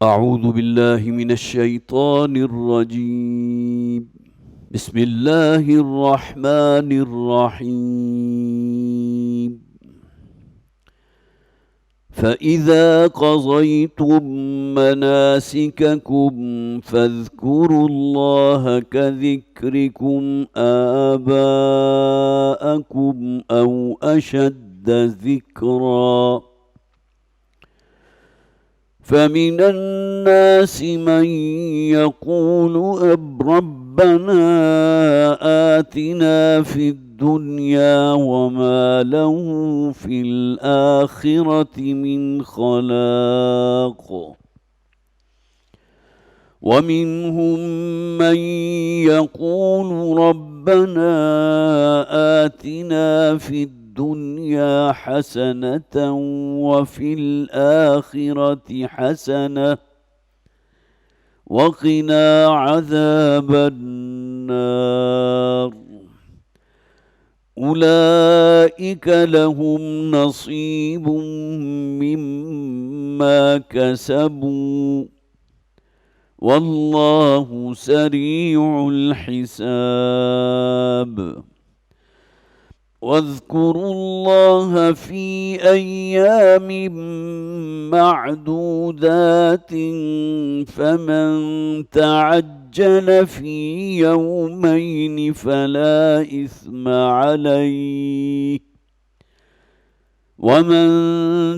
أعوذ بالله من الشيطان الرجيم. بسم الله الرحمن الرحيم. فإذا قضيتم مناسككم فاذكروا الله كذكركم آباءكم أو أشد ذكرًا. فمن الناس من يقول ربنا آتنا في الدنيا وما له في الآخرة من خلاق، ومنهم من يقول ربنا آتنا في الدنيا حسنة وفي الآخرة حسنة وقنا عذاب النار. أولئك لهم نصيب مما كسبوا والله سريع الحساب. واذكروا الله في أيام معدودات، فمن تعجل في يومين فلا إثم عليه، ومن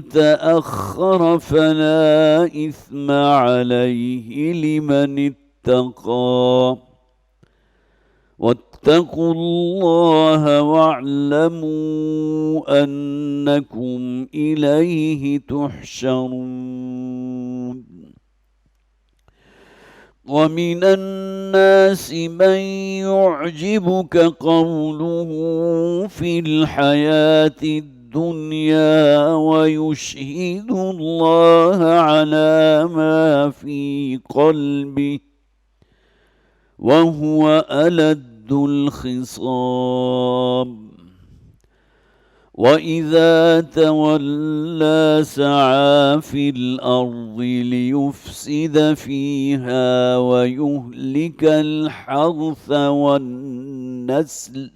تأخر فلا إثم عليه لمن اتقى. واتقوا الله واعلموا أنكم إليه تحشرون. ومن الناس من يعجبك قوله في الحياة الدنيا ويشهد الله على ما في قلبه وهو ألد الخصام. وإذا تولى سعى في الأرض ليفسد فيها ويهلك الحرث والنسل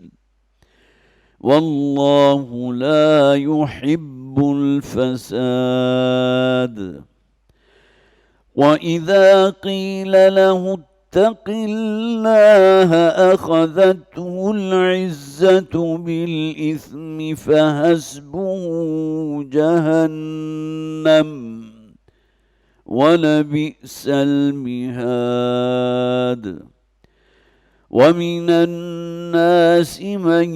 والله لا يحب الفساد. وإذا قيل له اتق الله أخذته العزة بالإثم فحسبه جهنم ولبئس المهاد. ومن الناس من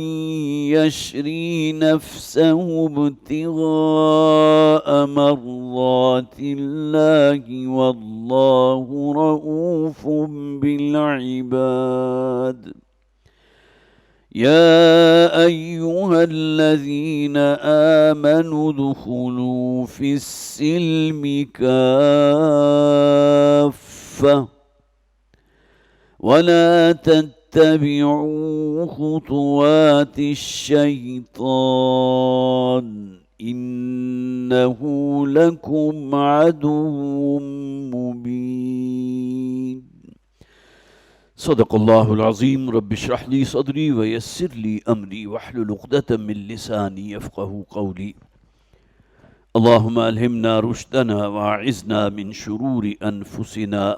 يشري نفسه ابتغاء مرضات الله والله رؤوف بالعباد. يا أيها الذين آمنوا ادخلوا في السلم كافة ولا تتبعوا خطوات الشيطان إنه لكم عدو مبين. صدق الله العظيم. رب اشرح لي صدري ويسر لي أمري واحلل عقدة من لساني يفقهوا قولي. اللهم ألهمنا رشدنا وأعذنا من شرور أنفسنا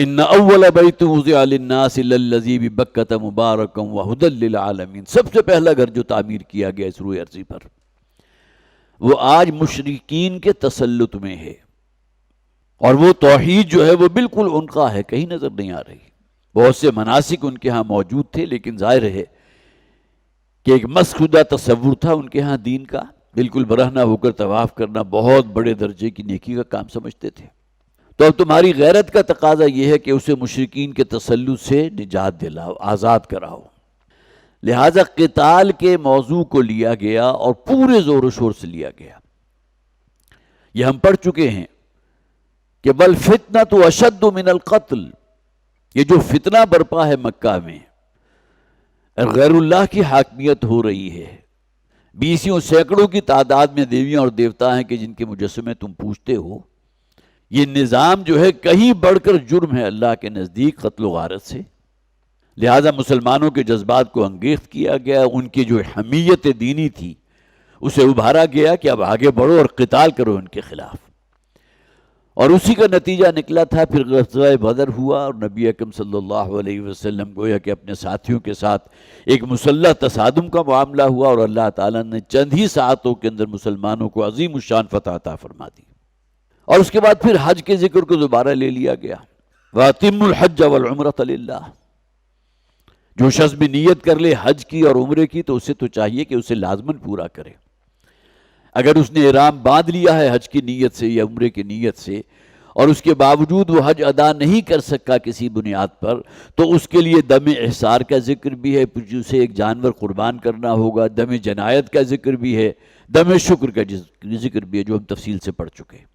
ان اول بیت وضع للناس للذی ببکۃ مبارکا وہدی للعالمین، سب سے پہلا گھر جو تعمیر کیا گیا اس روئے ارضی پر، وہ آج مشرکین کے تسلط میں ہے، اور وہ توحید جو ہے وہ بالکل ان کا ہے، کہیں نظر نہیں آ رہی۔ بہت سے مناسک ان کے ہاں موجود تھے، لیکن ظاہر ہے کہ ایک مسخدہ تصور تھا ان کے ہاں دین کا، بالکل برہنہ ہو کر طواف کرنا بہت بڑے درجے کی نیکی کا کام سمجھتے تھے۔ تو اب تمہاری غیرت کا تقاضا یہ ہے کہ اسے مشرکین کے تسلط سے نجات دلاؤ، آزاد کراؤ۔ لہٰذا قتال کے موضوع کو لیا گیا اور پورے زور و شور سے لیا گیا۔ یہ ہم پڑھ چکے ہیں کہ بل فتنۃ اشد من القتل، یہ جو فتنہ برپا ہے مکہ میں، غیر اللہ کی حاکمیت ہو رہی ہے، بیسیوں سینکڑوں کی تعداد میں دیویاں اور دیوتا ہیں کہ جن کے مجسمے تم پوجتے ہو، یہ نظام جو ہے کہیں بڑھ کر جرم ہے اللہ کے نزدیک قتل و غارت سے۔ لہٰذا مسلمانوں کے جذبات کو انگیخت کیا گیا، ان کی جو حمیت دینی تھی اسے ابھارا گیا کہ اب آگے بڑھو اور قتال کرو ان کے خلاف، اور اسی کا نتیجہ نکلا تھا پھر غزوہ بدر ہوا، اور نبی اکرم صلی اللہ علیہ وسلم گویا کہ اپنے ساتھیوں کے ساتھ ایک مسلح تصادم کا معاملہ ہوا، اور اللہ تعالیٰ نے چند ہی ساعتوں کے اندر مسلمانوں کو عظیم الشان فتح عطا فرما دی۔ اور اس کے بعد پھر حج کے ذکر کو دوبارہ لے لیا گیا، وَأَتِمُّوا الْحَجَّ وَالْعُمْرَةَ لِلَّهِ، جو شخص بھی نیت کر لے حج کی اور عمرے کی تو اسے تو چاہیے کہ اسے لازماً پورا کرے۔ اگر اس نے احرام باندھ لیا ہے حج کی نیت سے یا عمرے کی نیت سے، اور اس کے باوجود وہ حج ادا نہیں کر سکا کسی بنیاد پر، تو اس کے لیے دم احصار کا ذکر بھی ہے، اسے ایک جانور قربان کرنا ہوگا، دم جنایت کا ذکر بھی ہے، دم شکر کا ذکر بھی ہے، جو ہم تفصیل سے پڑھ چکے ہیں۔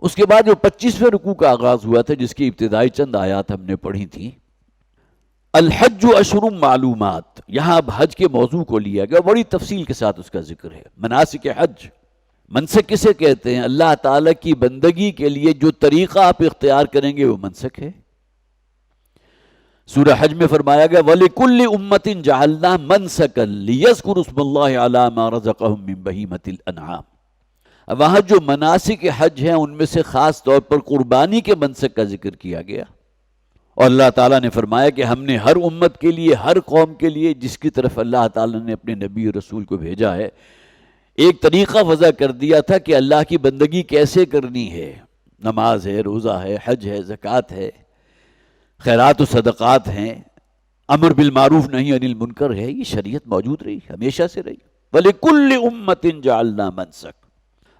اس کے بعد جو 25ویں رکوع کا آغاز ہوا تھا، جس کی ابتدائی چند آیات ہم نے پڑھی تھی، الحج اشہر معلومات، یہاں اب حج کے موضوع کو لیا گیا، بڑی تفصیل کے ساتھ اس کا ذکر ہے۔ مناسک حج، منسک کسے کہتے ہیں؟ اللہ تعالیٰ کی بندگی کے لیے جو طریقہ آپ اختیار کریں گے وہ منسک ہے۔ سورہ حج میں فرمایا گیا وَلِكُلِّ أُمَّةٍ جَعَلْنَا مَنْسَكًا لِيَذْكُرُوا اسْمَ اللَّهِ عَلَى مَا رَزَقَهُم مِّن بَهِيمَةِ الْأَنْعَامِ۔ اب وہاں جو مناسک حج ہیں ان میں سے خاص طور پر قربانی کے منسک کا ذکر کیا گیا، اور اللہ تعالیٰ نے فرمایا کہ ہم نے ہر امت کے لیے، ہر قوم کے لیے جس کی طرف اللہ تعالیٰ نے اپنے نبی اور رسول کو بھیجا ہے، ایک طریقہ وضع کر دیا تھا کہ اللہ کی بندگی کیسے کرنی ہے۔ نماز ہے، روزہ ہے، حج ہے، زکوٰۃ ہے، خیرات و صدقات ہیں، امر بالمعروف نہی عن المنکر ہے، یہ شریعت موجود رہی، ہمیشہ سے رہی۔ وَلِكُلِّ أُمَّةٍ جَعَلْنَا مَنْسَكًا،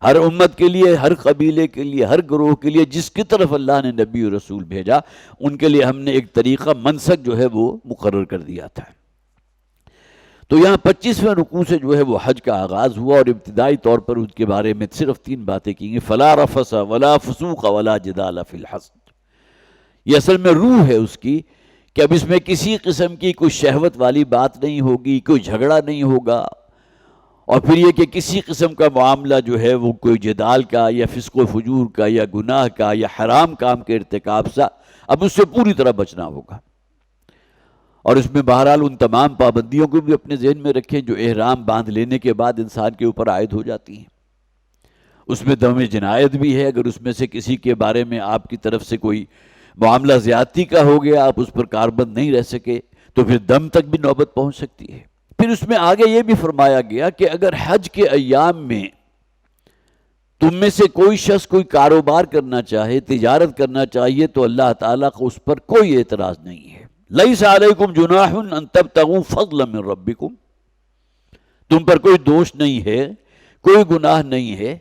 ہر امت کے لیے، ہر قبیلے کے لیے، ہر گروہ کے لیے جس کی طرف اللہ نے نبی و رسول بھیجا، ان کے لیے ہم نے ایک طریقہ منسک جو ہے وہ مقرر کر دیا تھا۔ تو یہاں 25ویں رکوع سے جو ہے وہ حج کا آغاز ہوا، اور ابتدائی طور پر ان کے بارے میں صرف 3 باتیں کی گئیں، فَلَا رَفَثَ وَلَا فُسُوقَ وَلَا جِدَالَ فِي الْحَجِّ۔ یہ اصل میں روح ہے اس کی کہ اب اس میں کسی قسم کی کوئی شہوت والی بات نہیں ہوگی، کوئی جھگڑا نہیں ہوگا، اور پھر یہ کہ کسی قسم کا معاملہ جو ہے وہ کوئی جدال کا یا فسق و فجور کا یا گناہ کا یا حرام کام کے ارتکاب سے اب اس سے پوری طرح بچنا ہوگا۔ اور اس میں بہرحال ان تمام پابندیوں کو بھی اپنے ذہن میں رکھیں جو احرام باندھ لینے کے بعد انسان کے اوپر عائد ہو جاتی ہیں۔ اس میں دم جنایت بھی ہے، اگر اس میں سے کسی کے بارے میں آپ کی طرف سے کوئی معاملہ زیادتی کا ہو گیا، آپ اس پر کاربند نہیں رہ سکے، تو پھر دم تک بھی نوبت پہنچ سکتی ہے۔ پھر اس میں آگے یہ بھی فرمایا گیا کہ اگر حج کے ایام میں تم میں سے کوئی شخص کوئی کاروبار کرنا چاہے، تجارت کرنا چاہیے، تو اللہ تعالیٰ کو اس پر کوئی اعتراض نہیں ہے۔ لَيْسَ عَلَيْكُمْ جُنَاحٌ أَن تَبْتَغُوا فَضْلًا مِّن رَبِّكُمْ، تم پر کوئی دوش نہیں ہے، کوئی گناہ نہیں ہے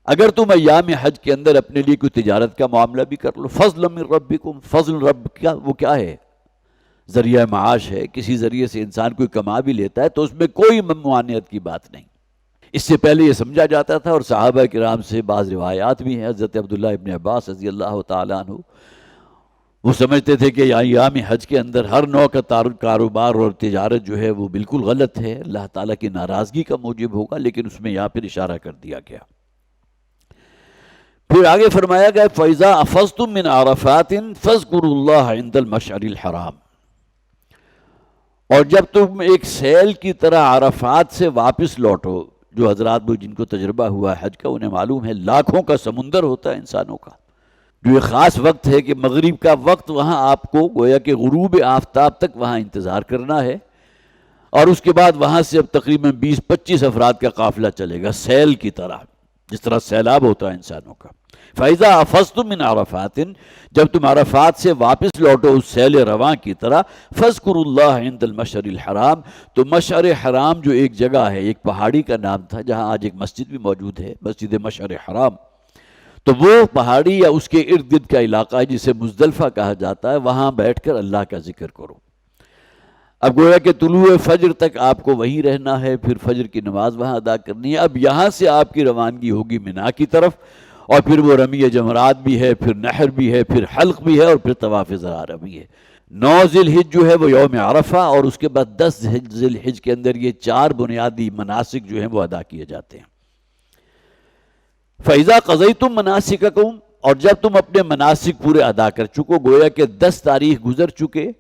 اگر تم ایام حج کے اندر اپنے لیے کوئی تجارت کا معاملہ بھی کر لو۔ فضل من ربکم، فضل رب کیا وہ کیا ہے؟ ذریعہ معاش ہے، کسی ذریعے سے انسان کوئی کما بھی لیتا ہے تو اس میں کوئی ممانعت کی بات نہیں۔ اس سے پہلے یہ سمجھا جاتا تھا، اور صحابہ کرام سے بعض روایات بھی ہیں، حضرت عبداللہ ابن عباس رضی اللہ تعالیٰ عنہ وہ سمجھتے تھے کہ ایام حج کے اندر ہر نوع کا کاروبار اور تجارت جو ہے وہ بالکل غلط ہے، اللہ تعالیٰ کی ناراضگی کا موجب ہوگا، لیکن اس میں یہاں پھر اشارہ کر دیا گیا۔ پھر آگے فرمایا گیا فَإِذَا أَفَضْتُم مِّنْ عَرَفَاتٍ فَاذْكُرُوا اللَّهَ عِندَ الْمَشْعَرِ الْحَرَامِ، اور جب تم ایک سیل کی طرح عرفات سے واپس لوٹو، جو حضرات جن کو تجربہ ہوا ہے حج کا انہیں معلوم ہے لاکھوں کا سمندر ہوتا ہے انسانوں کا، جو ایک خاص وقت ہے کہ مغرب کا وقت وہاں آپ کو گویا کہ غروب آفتاب تک وہاں انتظار کرنا ہے، اور اس کے بعد وہاں سے اب تقریباً 20-25 افراد کا قافلہ چلے گا سیل کی طرح، جس طرح سیلاب ہوتا ہے انسانوں کا۔ فَإِذَا أَفَضْتُم مِّنْ عَرَفَاتٍ، جب تم عرفات سے واپس لوٹو اس سیل رواں کی طرح، فَاذْكُرُوا اللَّهَ عِندَ الْمَشْعَرِ الْحَرَامِ، تو مشعر حرام جو ایک جگہ ہے، ایک پہاڑی کا نام تھا جہاں آج ایک مسجد بھی موجود ہے، مسجد مشعر حرام، تو وہ پہاڑی یا اس کے ارد گرد کا علاقہ ہے جسے مزدلفہ کہا جاتا ہے، وہاں بیٹھ کر اللہ کا ذکر کرو۔ اب گویا کہ طلوع فجر تک آپ کو وہیں رہنا ہے، پھر فجر کی نماز وہاں ادا کرنی ہے۔ اب یہاں سے آپ کی روانگی ہوگی مینا کی طرف، اور پھر وہ رمی جمرات بھی ہے، پھر نحر بھی ہے، پھر حلق بھی ہے، اور پھر طواف زرارہ بھی ہے۔ 9 ذی الحج جو ہے وہ یوم عرفہ، اور اس کے بعد 10 ذی الحج کے اندر یہ 4 بنیادی مناسک جو ہیں وہ ادا کیے جاتے ہیں۔ فَإِذَا قَضَيْتُم مَنَاسِكَكُمْ، اور جب تم اپنے مناسک پورے ادا کر چکو، گویا کہ 10 تاریخ گزر چکے،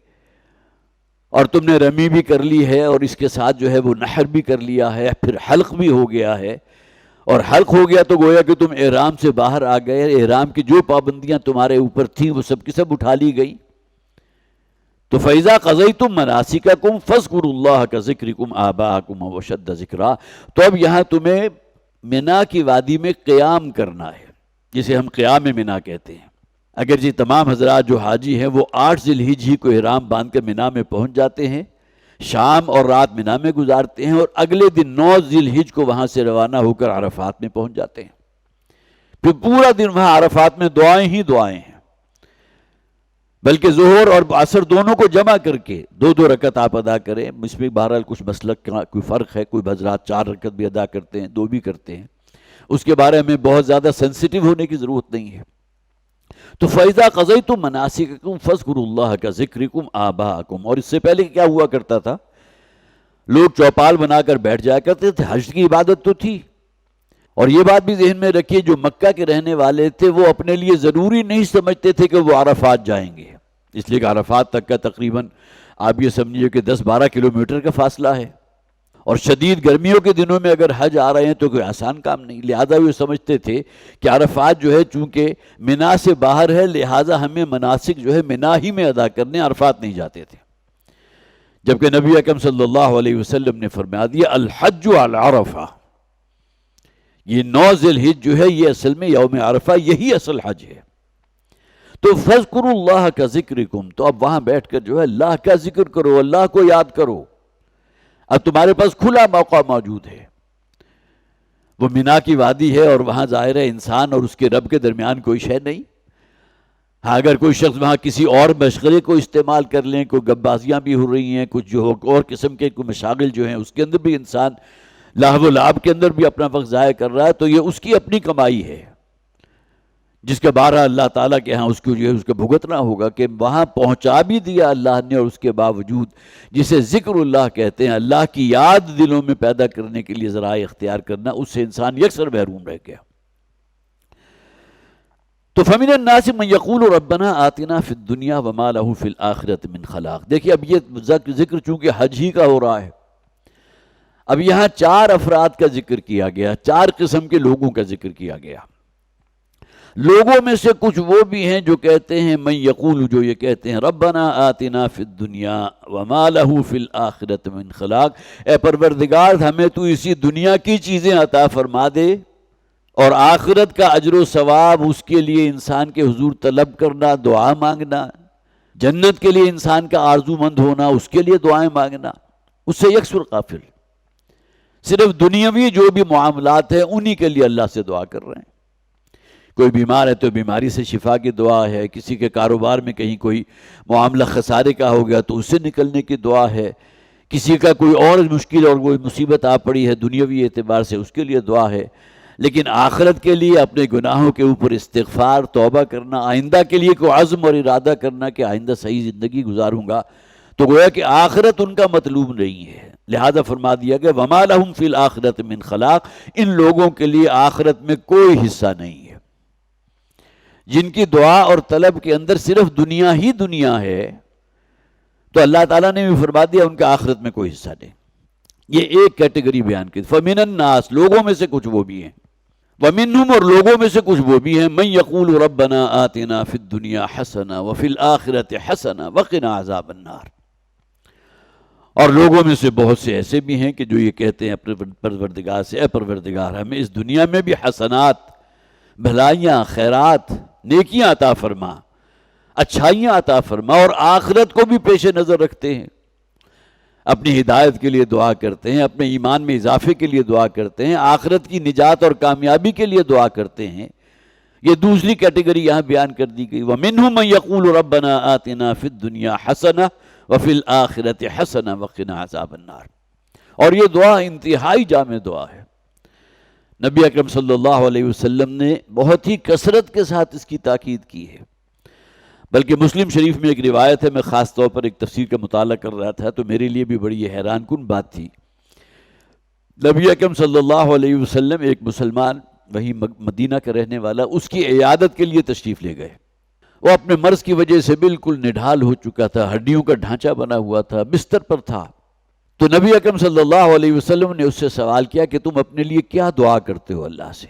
اور تم نے رمی بھی کر لی ہے، اور اس کے ساتھ جو ہے وہ نحر بھی کر لیا ہے، پھر حلق بھی ہو گیا ہے، اور حلق ہو گیا تو گویا کہ تم احرام سے باہر آ گئے، احرام کی جو پابندیاں تمہارے اوپر تھیں وہ سب کی سب اٹھا لی گئی۔ تو فَإِذَا قَضَيْتُم مَنَاسِكَكُمْ فَاذْكُرُوا اللَّهَ كَذِكْرِكُمْ آبَاءَكُمْ أَوْ أَشَدَّ ذِكْرًا، تو اب یہاں تمہیں مینا کی وادی میں قیام کرنا ہے، جسے ہم قیام مینا کہتے ہیں۔ اگرچہ تمام حضرات جو حاجی ہیں وہ 8 ذی الحج ہی کو احرام باندھ کر مینا میں پہنچ جاتے ہیں، شام اور رات مینا میں گزارتے ہیں، اور اگلے دن 9 ذی الحج کو وہاں سے روانہ ہو کر عرفات میں پہنچ جاتے ہیں۔ پھر پورا دن وہاں عرفات میں دعائیں ہی دعائیں ہیں، بلکہ ظہر اور عصر دونوں کو جمع کر کے 2 رکعت آپ ادا کریں۔ اس میں بہرحال کچھ مسلک کا کوئی فرق ہے، کوئی حضرات 4 رکعت بھی ادا کرتے ہیں، 2 بھی کرتے ہیں، اس کے بارے میں بہت زیادہ سینسیٹیو ہونے کی ضرورت نہیں ہے۔ تو فَإِذَا قَضَيْتُم مَنَاسِكَكُمْ فَاذْكُرُوا اللَّهَ كَذِكْرِكُمْ آبَاءَكُمْ، اور اس سے پہلے کیا ہوا کرتا تھا، لوگ چوپال بنا کر بیٹھ جایا کرتے تھے، حج کی عبادت تو تھی۔ اور یہ بات بھی ذہن میں رکھیے، جو مکہ کے رہنے والے تھے وہ اپنے لیے ضروری نہیں سمجھتے تھے کہ وہ عرفات جائیں گے، اس لیے کہ عرفات تک کا تقریباً آپ یہ سمجھیے کہ 10-12 کلومیٹر کا فاصلہ ہے، اور شدید گرمیوں کے دنوں میں اگر حج آ رہے ہیں تو کوئی آسان کام نہیں، لہذا وہ سمجھتے تھے کہ عرفات جو ہے چونکہ مینا سے باہر ہے، لہذا ہمیں مناسک جو ہے مینا ہی میں ادا کرنے، عرفات نہیں جاتے تھے۔ جبکہ نبی اکرم صلی اللہ علیہ وسلم نے فرما دیا الحج علی عرفہ، یہ 9 ذی الحج جو ہے یہ اصل میں یوم عرفہ یہی اصل حج ہے۔ تو فَاذْكُرُوا اللَّهَ كَذِكْرِكُمْ، تو اب وہاں بیٹھ کر جو ہے اللہ کا ذکر کرو، اللہ کو یاد کرو۔ اب تمہارے پاس کھلا موقع موجود ہے، وہ مینا کی وادی ہے، اور وہاں ظاہر ہے انسان اور اس کے رب کے درمیان کوئی شے نہیں۔ ہاں اگر کوئی شخص وہاں کسی اور مشغلے کو استعمال کر لیں، کوئی گپ بازیاں بھی ہو رہی ہیں، کچھ جو اور قسم کے کوئی مشاغل جو ہیں اس کے اندر بھی انسان لہو و لعب کے اندر بھی اپنا وقت ضائع کر رہا ہے، تو یہ اس کی اپنی کمائی ہے، جس کے بارہ اللہ تعالیٰ کے ہاں اس کو جو ہے اس کو بھگتنا ہوگا۔ کہ وہاں پہنچا بھی دیا اللہ نے، اور اس کے باوجود جسے ذکر اللہ کہتے ہیں، اللہ کی یاد دلوں میں پیدا کرنے کے لیے ذرائع اختیار کرنا، اس سے انسان یکسر محروم رہ گیا۔ تو فَمِنَ النَّاسِ مَن يَقُولُ رَبَّنَا آتِنَا فِي الدُّنْيَا وَمَا لَهُ فِي الْآخِرَةِ مِنْ خَلَاقٍ۔ دیکھیے اب یہ ذکر چونکہ حج ہی کا ہو رہا ہے، اب یہاں 4 افراد کا ذکر کیا گیا، 4 قسم کے لوگوں کا ذکر کیا گیا۔ لوگوں میں سے کچھ وہ بھی ہیں جو کہتے ہیں من یقول، جو یہ کہتے ہیں ربنا آتنا فی الدنیا وما لہ فی الآخرۃ من خلاق، اے پروردگار ہمیں تو اسی دنیا کی چیزیں عطا فرما دے، اور آخرت کا اجر و ثواب اس کے لیے انسان کے حضور طلب کرنا، دعا مانگنا، جنت کے لیے انسان کا آرزو مند ہونا، اس کے لیے دعائیں مانگنا، اس سے یکسر غافل، صرف دنیاوی جو بھی معاملات ہیں انہی کے لیے اللہ سے دعا کر رہے ہیں۔ کوئی بیمار ہے تو بیماری سے شفا کی دعا ہے، کسی کے کاروبار میں کہیں کوئی معاملہ خسارے کا ہو گیا تو اس سے نکلنے کی دعا ہے، کسی کا کوئی اور مشکل اور کوئی مصیبت آ پڑی ہے دنیاوی اعتبار سے، اس کے لیے دعا ہے۔ لیکن آخرت کے لیے اپنے گناہوں کے اوپر استغفار، توبہ کرنا، آئندہ کے لیے کوئی عزم اور ارادہ کرنا کہ آئندہ صحیح زندگی گزاروں گا، تو گویا کہ آخرت ان کا مطلوب نہیں ہے۔ لہذا فرما دیا کہ وَمَا لَهُمْ فِي الْآخِرَةِ مِنْ خَلَاقٍ، ان لوگوں کے لیے آخرت میں کوئی حصہ نہیں ہے۔ جن کی دعا اور طلب کے اندر صرف دنیا ہی دنیا ہے، تو اللہ تعالیٰ نے بھی فرما دیا ان کا آخرت میں کوئی حصہ نہیں۔ یہ ایک کیٹیگری بیان کی۔ فَمِنَ النَّاسِ، لوگوں میں سے کچھ وہ بھی ہیں۔ ومنہم، اور لوگوں میں سے کچھ وہ بھی ہیں، من یقول ربنا آتنا فی الدنیا حسنہ وفی الآخرۃ حسنہ وقنا عذاب النار، اور لوگوں میں سے بہت سے ایسے بھی ہیں کہ جو یہ کہتے ہیں اپنے پروردگار سے، اے پروردگار ہمیں اس دنیا میں بھی حسنات، بھلائیاں، خیرات، نیکیاں عطا فرما، اچھائیاں عطا فرما، اور آخرت کو بھی پیش نظر رکھتے ہیں، اپنی ہدایت کے لیے دعا کرتے ہیں، اپنے ایمان میں اضافے کے لیے دعا کرتے ہیں، آخرت کی نجات اور کامیابی کے لیے دعا کرتے ہیں۔ یہ دوسری کیٹیگری یہاں بیان کر دی گئی، وَمِنْهُمْ مَنْ يَقُولُ رَبَّنَا آتِنَا فِي الدُّنْيَا حَسَنَةً وَفِي الْآخِرَةِ حَسَنَةً وَقِنَا عَذَابَ النَّارِ۔ اور یہ دعا انتہائی جامع دعا ہے، نبی اکرم صلی اللہ علیہ وسلم نے بہت ہی کثرت کے ساتھ اس کی تاکید کی ہے۔ بلکہ مسلم شریف میں ایک روایت ہے، میں خاص طور پر ایک تفسیر کا مطالعہ کر رہا تھا تو میرے لیے بھی بڑی حیران کن بات تھی۔ نبی اکرم صلی اللہ علیہ وسلم ایک مسلمان، وہی مدینہ کا رہنے والا، اس کی عیادت کے لیے تشریف لے گئے۔ وہ اپنے مرض کی وجہ سے بالکل نڈھال ہو چکا تھا، ہڈیوں کا ڈھانچہ بنا ہوا تھا، بستر پر تھا۔ تو نبی اکرم صلی اللہ علیہ وسلم نے اس سے سوال کیا کہ تم اپنے لیے کیا دعا کرتے ہو اللہ سے؟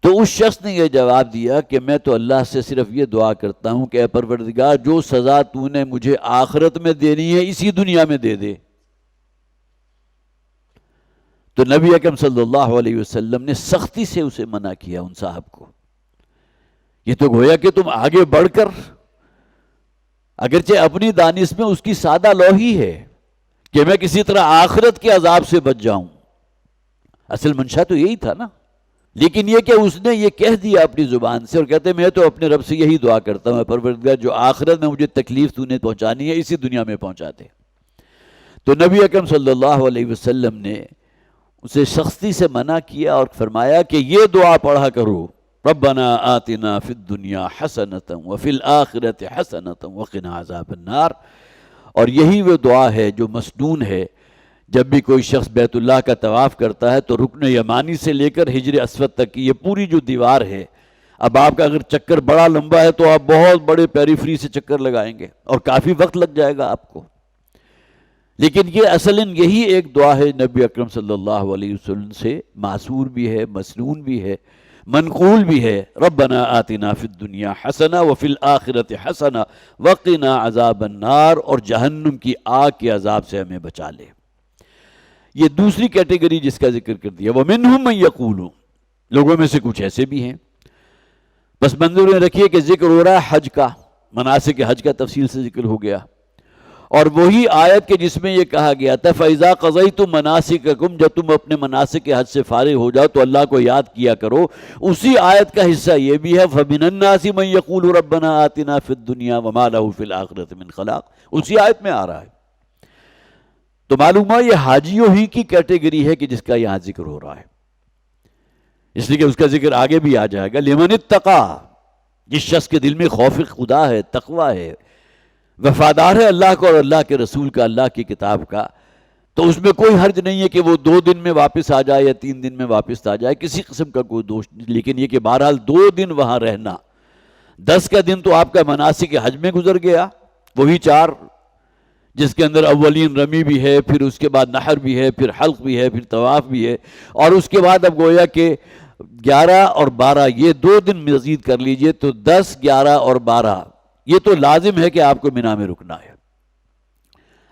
تو اس شخص نے یہ جواب دیا کہ میں تو اللہ سے صرف یہ دعا کرتا ہوں کہ اے پروردگار جو سزا تو نے مجھے آخرت میں دینی ہے اسی دنیا میں دے دے۔ تو نبی اکرم صلی اللہ علیہ وسلم نے سختی سے اسے منع کیا ان صاحب کو۔ یہ تو گویا کہ تم آگے بڑھ کر، اگرچہ اپنی دانش میں اس کی سادہ لوحی ہے کہ میں کسی طرح آخرت کے عذاب سے بچ جاؤں، اصل منشا تو یہی تھا نا، لیکن یہ کہ اس نے یہ کہہ دیا اپنی زبان سے، اور کہتے میں تو اپنے رب سے یہی دعا کرتا ہوں، پروردگار جو آخرت میں مجھے تکلیف تو نے پہنچانی ہے اسی دنیا میں پہنچا دے۔ تو نبی اکرم صلی اللہ علیہ وسلم نے اسے سختی سے منع کیا اور فرمایا کہ یہ دعا پڑھا کرو، ربنا آتنا فی الدنیا حسنۃ وفی الآخرۃ حسنۃ وقنا عذاب النار۔ اور یہی وہ دعا ہے جو مسنون ہے، جب بھی کوئی شخص بیت اللہ کا طواف کرتا ہے تو رکن یمانی سے لے کر حجر اسود تک کی یہ پوری جو دیوار ہے، اب آپ کا اگر چکر بڑا لمبا ہے تو آپ بہت بڑے پیریفری سے چکر لگائیں گے اور کافی وقت لگ جائے گا آپ کو، لیکن یہ اصلاً یہی ایک دعا ہے نبی اکرم صلی اللہ علیہ وسلم سے معصور بھی ہے، مسنون بھی ہے، منقول بھی ہے، ربنا آتنا فی الدنیا حسنہ وفی الآخرۃ حسنہ وقنا عذاب النار، اور جہنم کی آگ کے عذاب سے ہمیں بچا لے۔ یہ دوسری کیٹیگری جس کا ذکر کر دیا، وَمِنْهُمْ مَنْ يَقُولُ، لوگوں میں سے کچھ ایسے بھی ہیں۔ بس منظور میں رکھیے کہ ذکر ہو رہا ہے حج کا، مناسک حج کا تفصیل سے ذکر ہو گیا، اور وہی آیت کے جس میں یہ کہا گیا تھا فَإِذَا قَضَيْتُم مَنَاسِكَكُمْ، جب تم اپنے مناسک حج سے فارغ ہو جاؤ تو اللہ کو یاد کیا کرو، اسی آیت کا حصہ یہ بھی ہے فَمِنَ النَّاسِ مَن يَقُولُ رَبَّنَا آتِنَا فِي الدُّنْيَا وَمَا لَهُ فِي الْآخِرَةِ مِنْ خَلَاقٍ، اسی آیت میں آ رہا ہے۔ تو معلوم ہے یہ حاجیوں ہی کی کیٹیگری ہے کہ جس کا یہاں ذکر ہو رہا ہے، اس لیے کہ اس کا ذکر آگے بھی آ جائے گا، لمن اتقا، جس شخص کے دل میں خوف خدا ہے، تقوی ہے، وفادار ہے اللہ کو اور اللہ کے رسول کا، اللہ کی کتاب کا، تو اس میں کوئی حرج نہیں ہے کہ وہ 2 دن میں واپس آ جائے یا 3 دن میں واپس آ جائے، کسی قسم کا کوئی دوش نہیں، لیکن یہ کہ بہرحال 2 دن وہاں رہنا، 10 کا دن تو آپ کا مناسک حج میں گزر گیا، وہی 4 جس کے اندر اولین رمی بھی ہے، پھر اس کے بعد نحر بھی ہے، پھر حلق بھی ہے، پھر طواف بھی ہے، اور اس کے بعد اب گویا کہ 11 اور 12 یہ 2 دن مزید کر لیجئے تو 10، 11 اور 12 یہ تو لازم ہے کہ آپ کو مینا میں رکنا ہے۔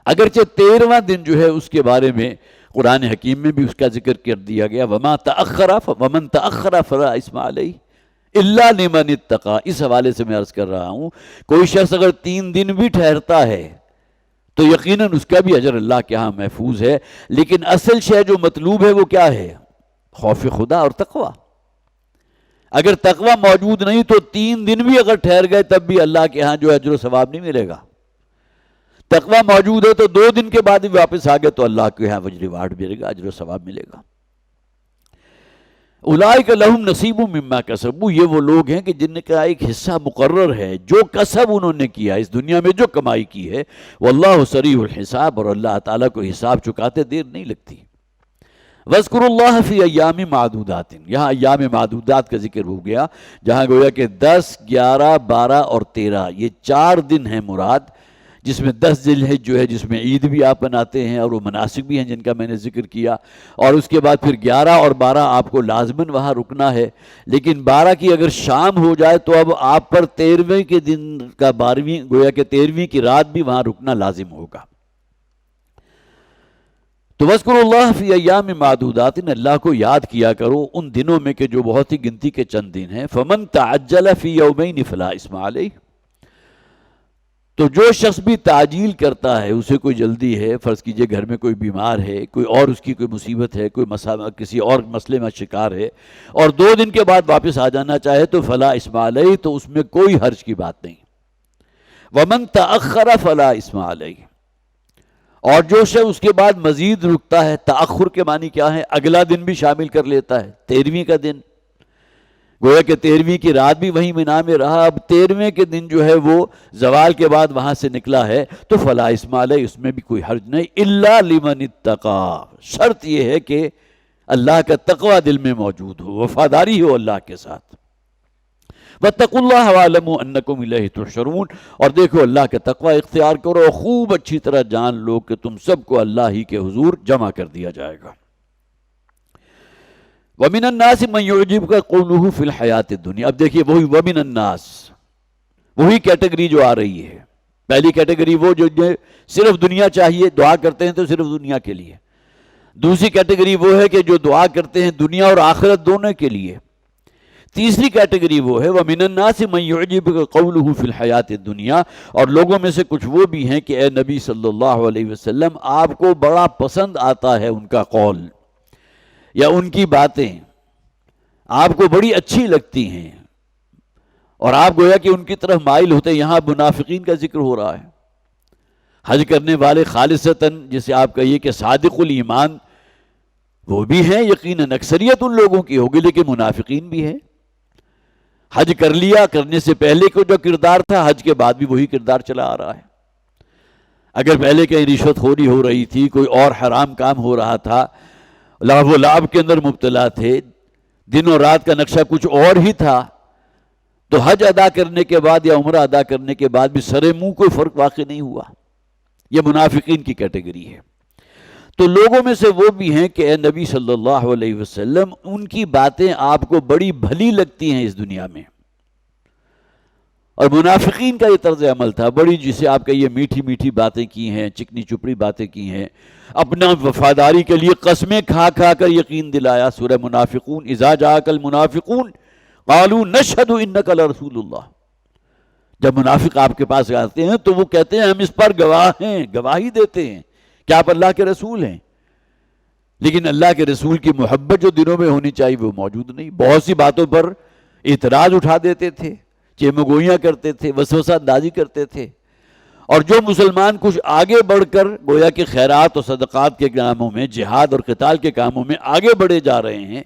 اگرچہ 13واں دن جو ہے اس کے بارے میں قرآن حکیم میں بھی اس کا ذکر کر دیا گیا، وَمَن تَأَخَّرَ فَلَا إِثْمَ عَلَيْهِ إِلَّا لِمَنِ اتَّقَى، اس حوالے سے میں عرض کر رہا ہوں کوئی شخص اگر 3 دن بھی ٹھہرتا ہے تو یقیناً اس کا بھی اجر اللہ کے ہاں محفوظ ہے، لیکن اصل شے جو مطلوب ہے وہ کیا ہے؟ خوف خدا اور تقوی۔ اگر تقوی موجود نہیں تو 3 دن بھی اگر ٹھہر گئے تب بھی اللہ کے ہاں جو اجر و ثواب نہیں ملے گا۔ تقوی موجود ہے تو 2 دن کے بعد بھی واپس آ گئے تو اللہ کے ہاں وجر ریوارڈ ملے گا، اجر و ثواب ملے گا۔ اولئک لہم نصیب مما کسبوا، یہ وہ لوگ ہیں کہ جن کا ایک حصہ مقرر ہے جو کسب انہوں نے کیا اس دنیا میں، جو کمائی کی ہے، واللہ سریع الحساب، اور اللہ تعالیٰ کو حساب چکاتے دیر نہیں لگتی۔ وَاذْكُرُوا اللَّهَ فِي أَيَّامٍ مَعْدُودَاتٍ، یہاں ایام معدودات کا ذکر ہو گیا، جہاں گویا کہ 10، 11، 12 اور 13 یہ 4 دن ہیں مراد، جس میں 10 ذی الحجہ جو ہے جس میں عید بھی آپ مناتے ہیں اور وہ مناسک بھی ہیں جن کا میں نے ذکر کیا، اور اس کے بعد پھر 11 اور 12 آپ کو لازماً وہاں رکنا ہے، لیکن 12 کی اگر شام ہو جائے تو اب آپ پر 13ویں کے دن کا 12ویں گویا کہ 13ویں کی رات بھی وہاں رکنا لازم ہوگا۔ تو وَاذْكُرُوا اللَّهَ فِي أَيَّامٍ مَّعْدُودَاتٍ، اللہ کو یاد کیا کرو ان دنوں میں کہ جو بہت ہی گنتی کے چند دن ہیں۔ فَمَن تَعَجَّلَ فِي يَوْمَيْنِ فَلَا إِثْمَ عَلَيْهِ، تو جو شخص بھی تعجیل کرتا ہے، اسے کوئی جلدی ہے، فرض کیجئے گھر میں کوئی بیمار ہے، کوئی اور اس کی کوئی مصیبت ہے، کوئی کسی اور مسئلے میں شکار ہے، اور 2 دن کے بعد واپس آ جانا چاہے تو فلا اسم علیہ، تو اس میں کوئی حرج کی بات نہیں۔ ومن تأخر فلا اسم علیہ، اور جو شخص اس کے بعد مزید رکتا ہے، تأخر کے معنی کیا ہے؟ اگلا دن بھی شامل کر لیتا ہے، 13ویں کا دن، گویا کہ 13ویں کی رات بھی وہیں مینا میں رہا، اب 13ویں کے دن جو ہے وہ زوال کے بعد وہاں سے نکلا ہے، تو فلا اسم علیہ، اس میں بھی کوئی حرج نہیں، الا لمن اتقی، شرط یہ ہے کہ اللہ کا تقوی دل میں موجود ہو، وفاداری ہو اللہ کے ساتھ۔ واتقوا اللہ واعلموا انکم الیہ تحشرون، اور دیکھو اللہ کا تقوی اختیار کرو اور خوب اچھی طرح جان لو کہ تم سب کو اللہ ہی کے حضور جمع کر دیا جائے گا۔ وَمِنَ النَّاسِ مَن يُعْجِبُكَ قَوْلُهُ فِي الْحَيَاةِ الدُّنْيَا، اب دیکھیے وہی وَمِنَ النَّاسِ، وہی کیٹیگری جو آ رہی ہے۔ پہلی کیٹیگری وہ جو صرف دنیا چاہیے، دعا کرتے ہیں تو صرف دنیا کے لیے۔ دوسری کیٹیگری وہ ہے کہ جو دعا کرتے ہیں دنیا اور آخرت دونوں کے لیے۔ تیسری کیٹیگری وہ ہے وَمِنَ النَّاسِ مَن يُعْجِبُكَ قَوْلُهُ فِي الْحَيَاةِ الدُّنْيَا، اور لوگوں میں سے کچھ وہ بھی ہیں کہ اے نبی صلی اللہ علیہ وسلم آپ کو بڑا پسند آتا ہے ان کا قول یا ان کی باتیں، آپ کو بڑی اچھی لگتی ہیں اور آپ گویا کہ ان کی طرف مائل ہوتے ہیں۔ یہاں منافقین کا ذکر ہو رہا ہے، حج کرنے والے خالصتاً جسے آپ کہیے کہ صادق الایمان وہ بھی ہیں، یقیناً اکثریت ان لوگوں کی ہوگی، لیکن منافقین بھی ہیں۔ حج کر لیا، کرنے سے پہلے کو جو کردار تھا حج کے بعد بھی وہی کردار چلا آ رہا ہے۔ اگر پہلے کہیں رشوت خوری ہو رہی تھی، کوئی اور حرام کام ہو رہا تھا، لہو و لعب کے اندر مبتلا تھے، دن اور رات کا نقشہ کچھ اور ہی تھا، تو حج ادا کرنے کے بعد یا عمرہ ادا کرنے کے بعد بھی سرے منہ کوئی فرق واقع نہیں ہوا۔ یہ منافقین کی کیٹیگری ہے۔ تو لوگوں میں سے وہ بھی ہیں کہ اے نبی صلی اللہ علیہ وسلم ان کی باتیں آپ کو بڑی بھلی لگتی ہیں اس دنیا میں، اور منافقین کا یہ طرز عمل تھا، بڑی جسے آپ کہیے میٹھی میٹھی باتیں کی ہیں، چکنی چپڑی باتیں کی ہیں، اپنا وفاداری کے لیے قسمیں کھا کھا کر یقین دلایا۔ سورہ منافقون، اذا جاءک المنافقون قالوا نشہد انک لرسول اللہ، جب منافق آپ کے پاس آتے ہیں تو وہ کہتے ہیں ہم اس پر گواہ ہیں، گواہی دیتے ہیں کہ آپ اللہ کے رسول ہیں، لیکن اللہ کے رسول کی محبت جو دلوں میں ہونی چاہیے وہ موجود نہیں۔ بہت سی باتوں پر اعتراض اٹھا دیتے تھے، چیمگوئیاں کرتے تھے، وسوسہ اندازی کرتے تھے، اور جو مسلمان کچھ آگے بڑھ کر گویا کہ خیرات اور صدقات کے کاموں میں، جہاد اور قتال کے کاموں میں آگے بڑھے جا رہے ہیں،